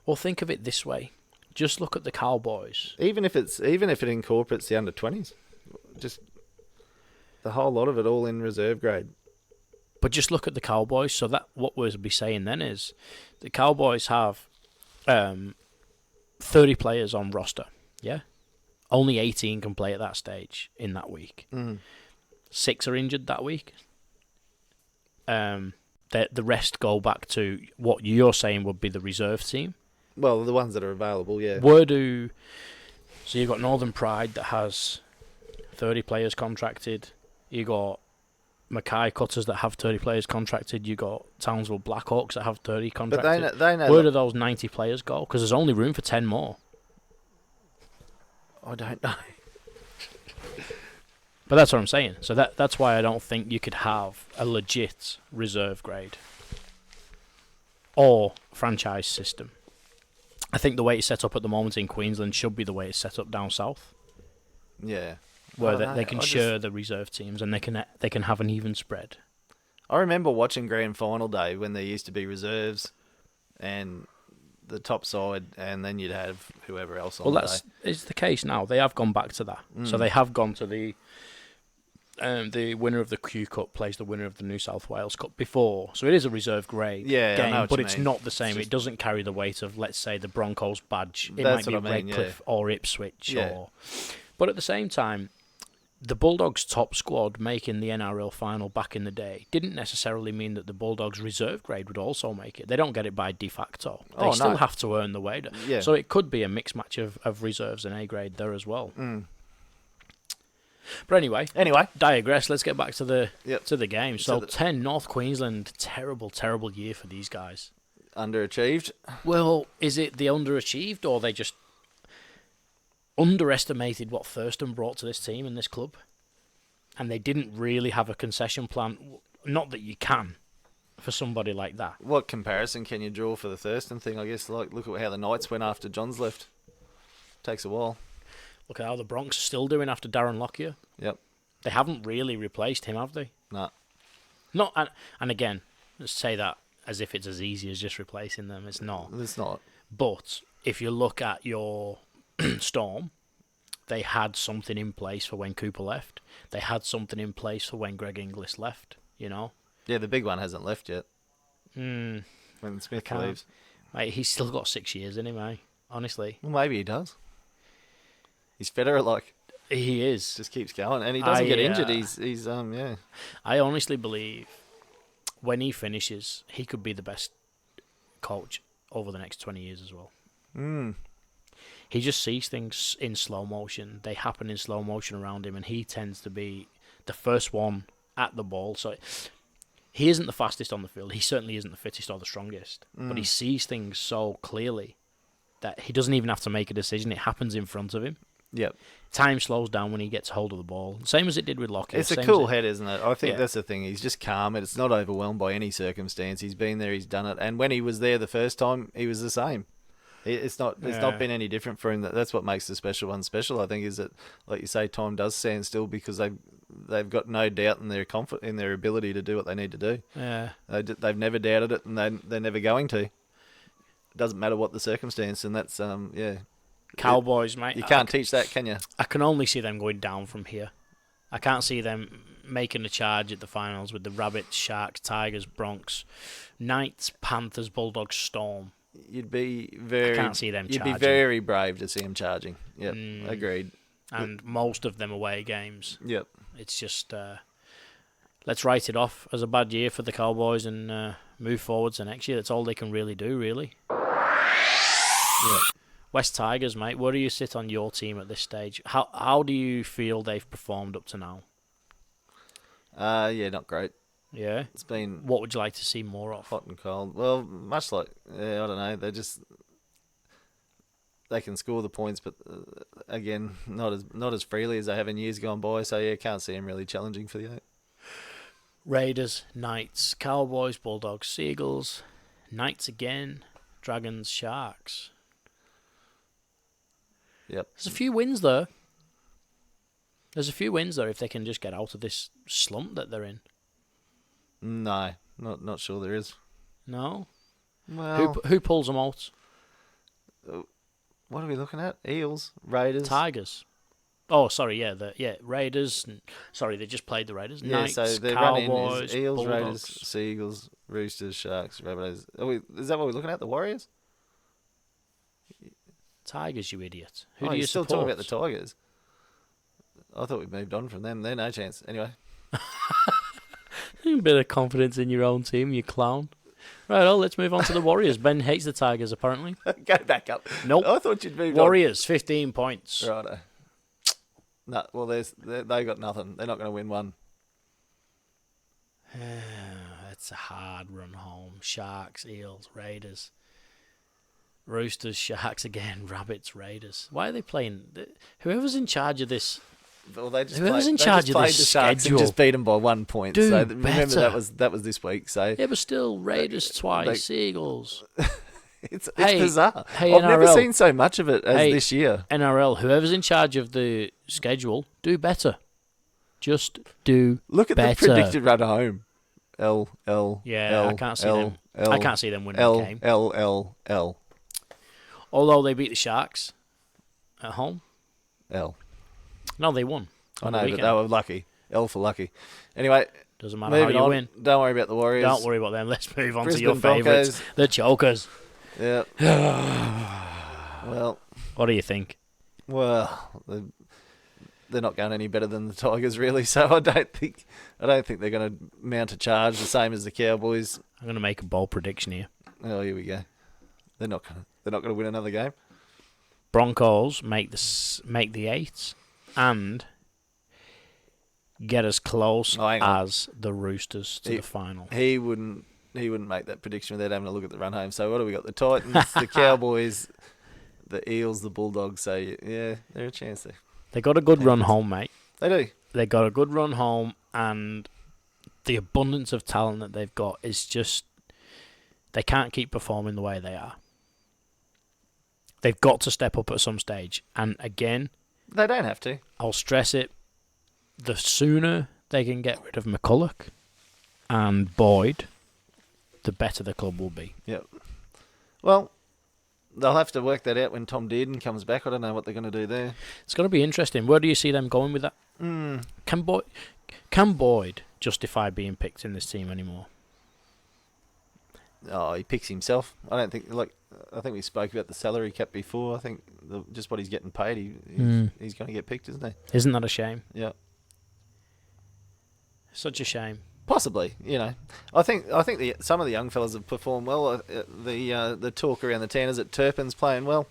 Speaker 3: Well, think of it this way. Just look at the Cowboys.
Speaker 4: Even if it incorporates the under-20s, just the whole lot of it all in reserve grade.
Speaker 3: But just look at the Cowboys. So that what we'll be saying then is the Cowboys have 30 players on roster. Yeah, only 18 can play at that stage in that week. 6 are injured that week. The rest go back to what you're saying would be the reserve team.
Speaker 4: Well, the ones that are available, yeah.
Speaker 3: So you've got Northern Pride that has 30 players contracted. You got Mackay Cutters that have 30 players contracted. You got Townsville Blackhawks that have 30 contracted.
Speaker 4: But they know.
Speaker 3: Where do those 90 players go? Because there's only room for 10 more.
Speaker 4: I don't know.
Speaker 3: But that's what I'm saying. So that's why I don't think you could have a legit reserve grade or franchise system. I think the way it's set up at the moment in Queensland should be the way it's set up down south.
Speaker 4: Yeah.
Speaker 3: Where they can share the reserve teams and they can have an even spread.
Speaker 4: I remember watching grand final day when there used to be reserves and the top side, and then you'd have whoever else on.
Speaker 3: Well, it's the case now. They have gone back to that. So they have gone to the winner of the Q Cup plays the winner of the New South Wales Cup before. So it is a reserve grade game, but it's not the same. It doesn't carry the weight of, let's say, the Broncos badge. It might be Redcliffe or Ipswich. But at the same time, the Bulldogs' top squad making the NRL final back in the day didn't necessarily mean that the Bulldogs' reserve grade would also make it. They don't get it by de facto. They still have to earn the way.
Speaker 4: Yeah.
Speaker 3: So it could be a mixed match of reserves and A grade there as well. But anyway, digress. Let's get back to the game. So 10 North Queensland, terrible year for these guys.
Speaker 4: Underachieved.
Speaker 3: Well, is it the underachieved or they just underestimated what Thurston brought to this team and this club? And they didn't really have a concession plan. Not that you can for somebody like that.
Speaker 4: What comparison can you draw for the Thurston thing? I guess look at how the Knights went after Johns left. Takes a while.
Speaker 3: Look at how the Bronx are still doing after Darren Lockyer.
Speaker 4: Yep.
Speaker 3: They haven't really replaced him, have they?
Speaker 4: No.
Speaker 3: Not, and again, let's say that as if it's as easy as just replacing them. It's not.
Speaker 4: It's not.
Speaker 3: But if you look at your Storm, they had something in place for when Cooper left. They had something in place for when Greg Inglis left, you know?
Speaker 4: Yeah, the big one hasn't left yet. When Smith leaves.
Speaker 3: Mate, he's still got 6 years in him, mate. Honestly.
Speaker 4: Well, maybe he does. He's Federer-like.
Speaker 3: He is.
Speaker 4: Just keeps going. And he doesn't get injured. He's yeah.
Speaker 3: I honestly believe when he finishes, he could be the best coach over the next 20 years as well. He just sees things in slow motion. They happen in slow motion around him, and he tends to be the first one at the ball. So he isn't the fastest on the field. He certainly isn't the fittest or the strongest. But he sees things so clearly that he doesn't even have to make a decision. It happens in front of him.
Speaker 4: Yep.
Speaker 3: Time slows down when he gets hold of the ball. Same as it did with Lockyer.
Speaker 4: It's a cool head, isn't it? I think that's the thing. He's just calm. It's not overwhelmed by any circumstance. He's been there. He's done it. And when he was there the first time, he was the same. It's not been any different for him. That's what makes the special one special, I think, is that, like you say, time does stand still because they've got no doubt in their in their ability to do what they need to do.
Speaker 3: Yeah.
Speaker 4: They've never doubted it, and they're never going to. It doesn't matter what the circumstance, and that's
Speaker 3: Cowboys, mate.
Speaker 4: You can't teach that, can you?
Speaker 3: I can only see them going down from here. I can't see them making a charge at the finals with the Rabbits, Sharks, Tigers, Bronx, Knights, Panthers, Bulldogs, Storm.
Speaker 4: You'd be very.
Speaker 3: I can't see them charging.
Speaker 4: You'd be very brave to see them charging. Yep, agreed.
Speaker 3: And most of them away games.
Speaker 4: Yep.
Speaker 3: It's just let's write it off as a bad year for the Cowboys and move forward to next year. That's all they can really do, really.
Speaker 4: Yep.
Speaker 3: West Tigers, mate, where do you sit on your team at this stage? How do you feel they've performed up to now?
Speaker 4: Not great.
Speaker 3: Yeah?
Speaker 4: It's been...
Speaker 3: What would you like to see more of?
Speaker 4: Hot and cold. Well, much like... I don't know. They're just... they can score the points, but again, not as freely as they have in years gone by. So yeah, can't see them really challenging for the 8.
Speaker 3: Raiders, Knights, Cowboys, Bulldogs, Seagulls, Knights again, Dragons, Sharks.
Speaker 4: Yep.
Speaker 3: There's a few wins there. If they can just get out of this slump that they're in.
Speaker 4: No, not sure there is.
Speaker 3: No?
Speaker 4: Well,
Speaker 3: Who pulls them out?
Speaker 4: what are we looking at? Eels, Raiders,
Speaker 3: Tigers. Oh, sorry, Raiders. Sorry, they just played the Raiders.
Speaker 4: Yeah,
Speaker 3: Knights,
Speaker 4: so the
Speaker 3: Cowboys,
Speaker 4: run-in is Eels,
Speaker 3: Bulldogs.
Speaker 4: Raiders, Seagulls, Roosters, Sharks, Rabbitohs. Is that what we're looking at? The Warriors?
Speaker 3: Tigers, you idiot. Who
Speaker 4: Oh,
Speaker 3: do you
Speaker 4: you're still
Speaker 3: support?
Speaker 4: talking about the Tigers. I thought we moved on from them. They're no chance. Anyway.
Speaker 3: A bit of confidence in your own team, you clown. Right, well, let's move on to the Warriors. Ben hates the Tigers, apparently.
Speaker 4: Go back up.
Speaker 3: Nope.
Speaker 4: I thought you'd moved
Speaker 3: Warriors, 15 points.
Speaker 4: on. Righto. No, well, they got nothing. They're not going to win one.
Speaker 3: It's a hard run home. Sharks, Eels, Raiders. Roosters, Sharks again. Rabbits, Raiders. Why are they playing? Whoever's in charge of this...
Speaker 4: Well, they just
Speaker 3: Whoever's
Speaker 4: played,
Speaker 3: in
Speaker 4: they
Speaker 3: charge
Speaker 4: just
Speaker 3: of
Speaker 4: played
Speaker 3: this
Speaker 4: the Sharks
Speaker 3: schedule.
Speaker 4: and just beat them by 1 point.
Speaker 3: Do
Speaker 4: so remember
Speaker 3: better.
Speaker 4: that was this week. So
Speaker 3: Yeah, but still, Raiders twice, Eagles.
Speaker 4: it's
Speaker 3: Hey,
Speaker 4: bizarre.
Speaker 3: hey,
Speaker 4: I've never
Speaker 3: NRL.
Speaker 4: seen so much of it as
Speaker 3: Hey.
Speaker 4: this year.
Speaker 3: NRL, whoever's in charge of the schedule, do better. Just do
Speaker 4: Look at
Speaker 3: better.
Speaker 4: the predicted run home. L.
Speaker 3: Yeah, I can't see them. I can't see them winning the game.
Speaker 4: L.
Speaker 3: Although they beat the Sharks at home.
Speaker 4: L.
Speaker 3: No, they won.
Speaker 4: I
Speaker 3: on the
Speaker 4: know, but
Speaker 3: weekend.
Speaker 4: they were lucky. L for lucky. Anyway,
Speaker 3: Doesn't matter how
Speaker 4: moving
Speaker 3: you
Speaker 4: on.
Speaker 3: win.
Speaker 4: Don't worry about the Warriors.
Speaker 3: Don't worry about them. Let's move on to
Speaker 4: Brisbane
Speaker 3: your favourites,
Speaker 4: Broncos.
Speaker 3: the Chokers.
Speaker 4: Yeah. well,
Speaker 3: What do you think?
Speaker 4: they're not going any better than the Tigers, really. So I don't think they're going to mount a charge the same as the Cowboys.
Speaker 3: I'm going to make a bold prediction here.
Speaker 4: Oh, here we go. They're not going to win another game.
Speaker 3: Broncos make the 8 and get as close
Speaker 4: Oh, hang on.
Speaker 3: as the Roosters to the final.
Speaker 4: He wouldn't make that prediction without having a look at the run home. So what do we got? The Titans, the Cowboys, the Eels, the Bulldogs. So yeah, they're a chance there.
Speaker 3: They got a good run home, mate.
Speaker 4: They do.
Speaker 3: They got a good run home, and the abundance of talent that they've got is just... They can't keep performing the way they are. They've got to step up at some stage. And again,
Speaker 4: They don't have to.
Speaker 3: I'll stress it, the sooner they can get rid of McCulloch and Boyd, the better the club will be.
Speaker 4: Yep. Well, they'll have to work that out when Tom Dearden comes back. I don't know what they're going to do there.
Speaker 3: It's going to be interesting. Where do you see them going with that? Can Boyd justify being picked in this team anymore?
Speaker 4: Oh, he picks himself. I don't think I think we spoke about the salary cap before. I think just what he's getting paid, he's going to get picked, isn't he?
Speaker 3: Isn't that a shame?
Speaker 4: Yeah.
Speaker 3: Such a shame.
Speaker 4: Possibly, I think some of the young fellas have performed well. The talk around the town is that Turpin's playing well.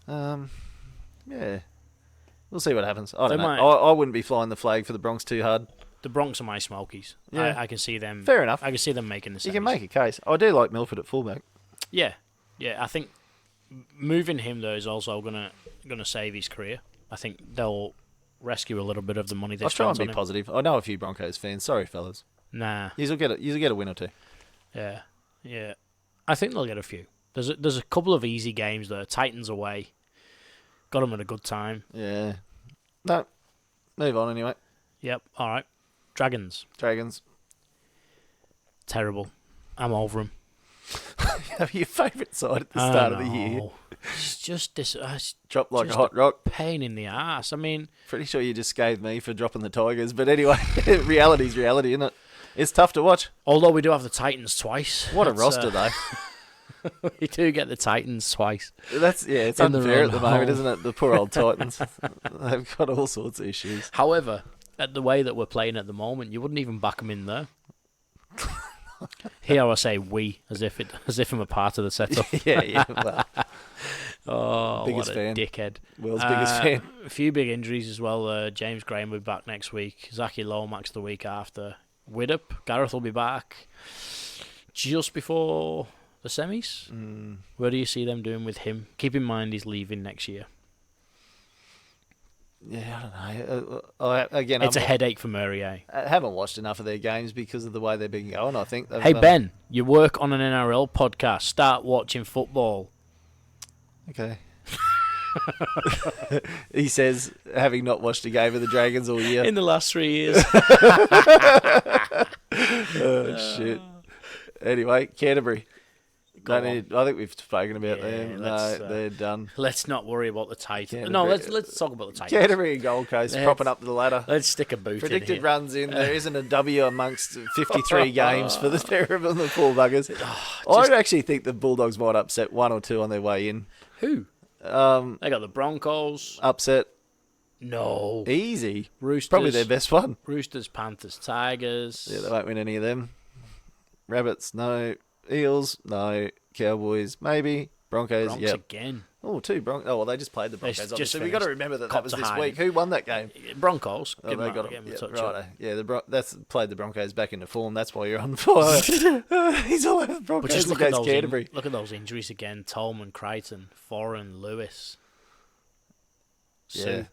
Speaker 4: Yeah, we'll see what happens. I don't know. I wouldn't be flying the flag for the Bronx too hard.
Speaker 3: The Bronx are my Smokies.
Speaker 4: Yeah.
Speaker 3: I can see them.
Speaker 4: Fair enough.
Speaker 3: I can see them making the semis.
Speaker 4: You can make a case. I do like Milford at fullback.
Speaker 3: Yeah. I think moving him though is also gonna save his career. I think they'll rescue a little bit of the money they
Speaker 4: I'll try and
Speaker 3: spent
Speaker 4: be
Speaker 3: on him.
Speaker 4: positive. I know a few Broncos fans. Sorry, fellas.
Speaker 3: Nah.
Speaker 4: You'll get a win or two.
Speaker 3: Yeah. I think they'll get a few. There's a couple of easy games there. Titans away. Got them at a good time.
Speaker 4: Yeah. No. Move on anyway.
Speaker 3: Yep. All right. Dragons.
Speaker 4: Dragons.
Speaker 3: Terrible. I'm over them.
Speaker 4: Have your favourite side at the start of the year.
Speaker 3: It's just this.
Speaker 4: Dropped like
Speaker 3: just
Speaker 4: a hot rock.
Speaker 3: Pain in the ass. I mean,
Speaker 4: Pretty sure you just scathed me for dropping the Tigers. But anyway, reality's reality, isn't it? It's tough to watch.
Speaker 3: although we do have the Titans twice.
Speaker 4: What a
Speaker 3: That's,
Speaker 4: roster, though.
Speaker 3: We do get the Titans twice.
Speaker 4: It's
Speaker 3: In the
Speaker 4: unfair at the
Speaker 3: run
Speaker 4: moment,
Speaker 3: home.
Speaker 4: isn't it? The poor old Titans. They've got all sorts of issues.
Speaker 3: However, at the way that we're playing at the moment, you wouldn't even back them in there. Here I say we, as if I'm a part of the setup.
Speaker 4: yeah. Well,
Speaker 3: Oh,
Speaker 4: Biggest
Speaker 3: what a
Speaker 4: fan.
Speaker 3: dickhead.
Speaker 4: world's biggest fan.
Speaker 3: A few big injuries as well. James Graham will be back next week. Zachy Lomax the week after. Widdop, Gareth will be back just before The semis? Where do you see them doing with him? Keep in mind he's leaving next year.
Speaker 4: Yeah, I don't know. Again,
Speaker 3: It's a headache for Murray, eh?
Speaker 4: I haven't watched enough of their games because of the way they've been going, I think.
Speaker 3: Hey, Ben, you work on an NRL podcast. Start watching football.
Speaker 4: Okay. He says, having not watched a game of the Dragons all year.
Speaker 3: In the last 3 years.
Speaker 4: Oh, shit. Anyway, Canterbury. I think we've spoken about them. No, they're done.
Speaker 3: Let's not worry about the Titans.
Speaker 4: Canterbury.
Speaker 3: No, let's talk about the Titans.
Speaker 4: Canterbury and Gold Coast propping up the ladder.
Speaker 3: Let's stick a boot
Speaker 4: Predicted
Speaker 3: in here.
Speaker 4: runs in. There isn't a W amongst 53 games for the pair of them, the poor buggers. I actually think the Bulldogs might upset 1 or 2 on their way in.
Speaker 3: Who? They got the Broncos.
Speaker 4: Upset.
Speaker 3: No.
Speaker 4: Easy.
Speaker 3: Roosters.
Speaker 4: Probably their best one.
Speaker 3: Roosters, Panthers, Tigers.
Speaker 4: Yeah, they won't win any of them. Rabbits, no. Eels, no. Cowboys, maybe. Broncos,
Speaker 3: Bronx
Speaker 4: yeah.
Speaker 3: again.
Speaker 4: Oh, 2 Broncos. Oh, well, they just played the
Speaker 3: They
Speaker 4: Broncos.
Speaker 3: just
Speaker 4: So we've got to
Speaker 3: finished.
Speaker 4: remember that
Speaker 3: Cop
Speaker 4: was
Speaker 3: to
Speaker 4: this
Speaker 3: hide.
Speaker 4: week. Who won that game?
Speaker 3: Broncos.
Speaker 4: Oh,
Speaker 3: Give
Speaker 4: they
Speaker 3: them
Speaker 4: got
Speaker 3: a
Speaker 4: yeah,
Speaker 3: touch
Speaker 4: right.
Speaker 3: up.
Speaker 4: Yeah, that's played the Broncos back into form. That's why you're on fire. He's all over
Speaker 3: But
Speaker 4: Broncos
Speaker 3: just look at
Speaker 4: against
Speaker 3: those
Speaker 4: Canterbury.
Speaker 3: look at those injuries again. Tolman, Crichton, Foran, Lewis.
Speaker 4: Yeah.
Speaker 3: Sue.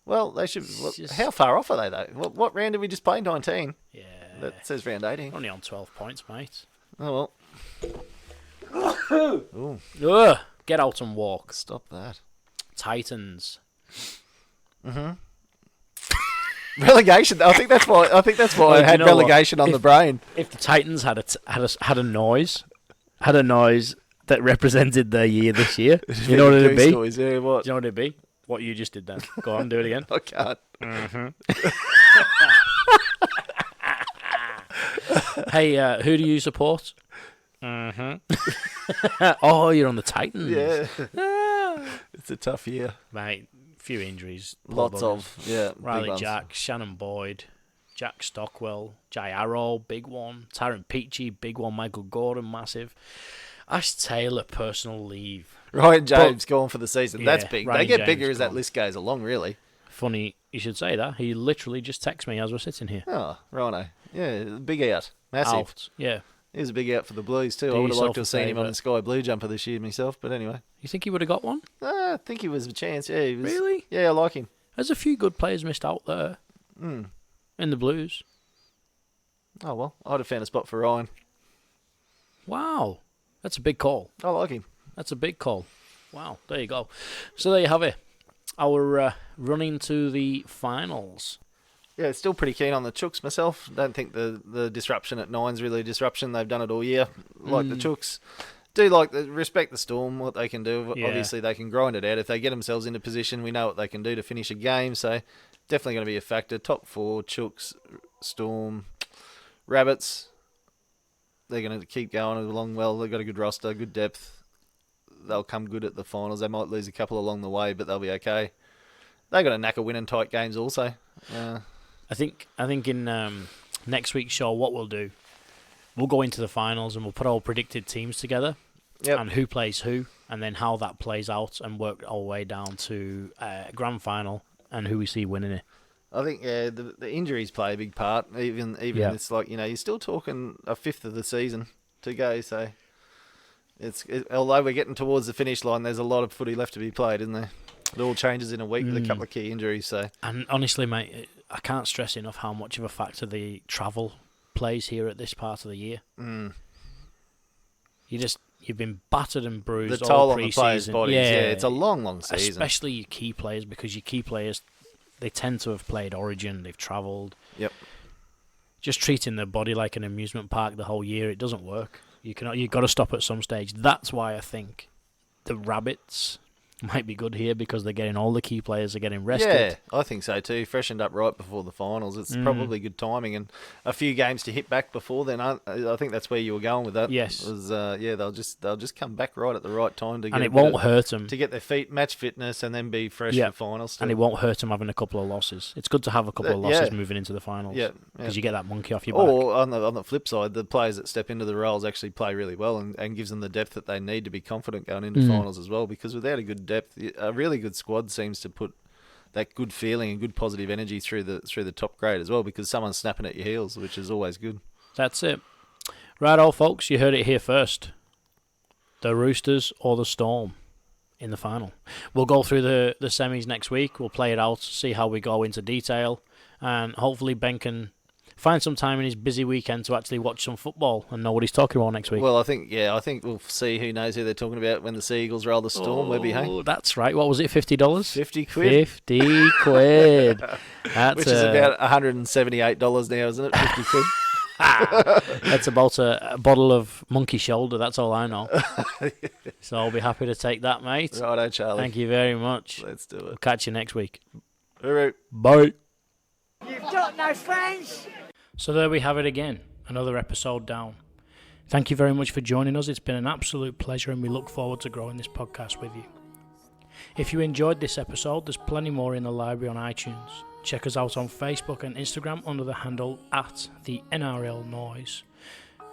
Speaker 4: Well, they should.
Speaker 3: Just-
Speaker 4: How far off are they, though? What round did we just play? 19.
Speaker 3: Yeah.
Speaker 4: That says round 18.
Speaker 3: Only on 12 points, mate.
Speaker 4: Oh, well.
Speaker 3: Ugh, get out and walk.
Speaker 4: Stop that.
Speaker 3: Titans.
Speaker 4: Relegation. I think that's why I
Speaker 3: do
Speaker 4: had
Speaker 3: you know what?
Speaker 4: relegation on the brain.
Speaker 3: If the Titans had a noise that represented their year this year, you know what it'd be? Do
Speaker 4: Noise, yeah, what?
Speaker 3: you know what it'd be? What you just did then. Go on, do it again.
Speaker 4: I can't.
Speaker 3: Hey, who do you support? Oh, you're on the Titans.
Speaker 4: Yeah.
Speaker 3: Ah.
Speaker 4: It's a tough year.
Speaker 3: Mate, few injuries.
Speaker 4: Lots of, yeah. big
Speaker 3: Riley
Speaker 4: ones.
Speaker 3: Jack, Shannon Boyd, Jack Stockwell, Jai Arrow, big one. Tyron Peachy, big one. Michael Gordon, massive. Ash Taylor, personal leave.
Speaker 4: Ryan James gone for the season. That's
Speaker 3: Yeah,
Speaker 4: big.
Speaker 3: Ryan
Speaker 4: They get
Speaker 3: James
Speaker 4: bigger as that
Speaker 3: gone.
Speaker 4: list goes along, really.
Speaker 3: Funny you should say that. He literally just texted me as we're sitting here.
Speaker 4: Oh, Rhino. Yeah, big out. Massive.
Speaker 3: Out. Yeah.
Speaker 4: He was a big out for the Blues, too.
Speaker 3: Do
Speaker 4: I would have liked
Speaker 3: yourself
Speaker 4: to
Speaker 3: a
Speaker 4: have seen him on
Speaker 3: favour.
Speaker 4: the Sky Blue jumper this year myself, but anyway.
Speaker 3: You think he would have got one?
Speaker 4: I think he was a chance, yeah. He was,
Speaker 3: Really?
Speaker 4: Yeah, I like him.
Speaker 3: There's a few good players missed out there
Speaker 4: Mm.
Speaker 3: in the Blues.
Speaker 4: Oh, well, I'd have found a spot for Ryan.
Speaker 3: Wow. That's a big call.
Speaker 4: I like him.
Speaker 3: That's a big call. Wow. There you go. So there you have it. Our run into the finals.
Speaker 4: Yeah, still pretty keen on the Chooks myself. Don't think the disruption at nine's really a disruption. They've done it all year. Like the Chooks. Do respect the Storm, what they can do.
Speaker 3: Yeah.
Speaker 4: Obviously, they can grind it out. If they get themselves into position, we know what they can do to finish a game. So, definitely going to be a factor. Top 4, Chooks, Storm, Rabbits. They're going to keep going along well. They've got a good roster, good depth. They'll come good at the finals. They might lose a couple along the way, but they'll be okay. They've got a knack of winning tight games also.
Speaker 3: I think in next week's show, what we'll do, we'll go into the finals and we'll put all predicted teams together and who plays who, and then how that plays out, and work our way down to grand final and who we see winning it.
Speaker 4: I think the injuries play a big part. Even
Speaker 3: Yeah.
Speaker 4: it's like, you're still talking a fifth of the season to go. So although we're getting towards the finish line, there's a lot of footy left to be played, isn't there? It all changes in a week with a couple of key injuries. So
Speaker 3: And honestly, mate, I can't stress enough how much of a factor the travel plays here at this part of the year. You've been battered and bruised
Speaker 4: the toll
Speaker 3: all
Speaker 4: on the players'
Speaker 3: pre-season.
Speaker 4: bodies, it's a long season.
Speaker 3: Especially your key players, because your key players, they tend to have played Origin, they've travelled.
Speaker 4: Yep.
Speaker 3: Just treating their body like an amusement park the whole year, it doesn't work. You've got to stop at some stage. That's why I think the Rabbits might be good here, because they're getting all the key players are getting rested.
Speaker 4: Yeah, I think so too. Freshened up right before the finals. It's probably good timing, and a few games to hit back before then. I think that's where you were going with that.
Speaker 3: Yes.
Speaker 4: Was they'll just come back right at the right time to get
Speaker 3: And
Speaker 4: a
Speaker 3: it
Speaker 4: bit
Speaker 3: won't
Speaker 4: of-
Speaker 3: hurt them.
Speaker 4: to get their feet match fitness and then be fresh
Speaker 3: Yeah.
Speaker 4: for finals.
Speaker 3: And it won't hurt them having a couple of losses. It's good to have a couple of losses
Speaker 4: yeah.
Speaker 3: moving into the finals.
Speaker 4: Yeah,
Speaker 3: Because you get that monkey off your back.
Speaker 4: Or on the flip side, the players that step into the roles actually play really well and gives them the depth that they need to be confident going into finals as well. Because without a good depth, a really good squad seems to put that good feeling and good positive energy through the top grade as well. Because someone's snapping at your heels, which is always good.
Speaker 3: That's it. Righto, folks, you heard it here first. The Roosters or the Storm in the final. We'll go through the semis next week. We'll play it out, see how we go into detail, and hopefully Ben can find some time in his busy weekend to actually watch some football and know what he's talking about next week.
Speaker 4: Well, I think we'll see who knows who they're talking about when the Seagulls roll the Storm, Webby, hey?
Speaker 3: Oh, that's right. What was it, $50?
Speaker 4: 50 quid.
Speaker 3: 50 quid.
Speaker 4: Which is about $178 now, isn't it? 50 quid.
Speaker 3: That's about a bottle of Monkey Shoulder, that's all I know. So I'll be happy to take that, mate.
Speaker 4: Righto, Charlie.
Speaker 3: Thank you very much.
Speaker 4: Let's do
Speaker 3: We'll
Speaker 4: it.
Speaker 3: catch you next week.
Speaker 4: All right.
Speaker 3: Bye.
Speaker 2: You've got no friends.
Speaker 3: So there we have it again, another episode down. Thank you very much for joining us. It's been an absolute pleasure and we look forward to growing this podcast with you. If you enjoyed this episode, there's plenty more in the library on iTunes. Check us out on Facebook and Instagram under the handle @the_NRL_Noise.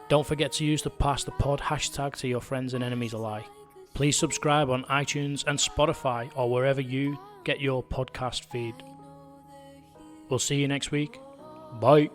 Speaker 3: Don't forget to use the Pass the Pod hashtag to your friends and enemies alike. Please subscribe on iTunes and Spotify or wherever you get your podcast feed. We'll see you next week. Bye.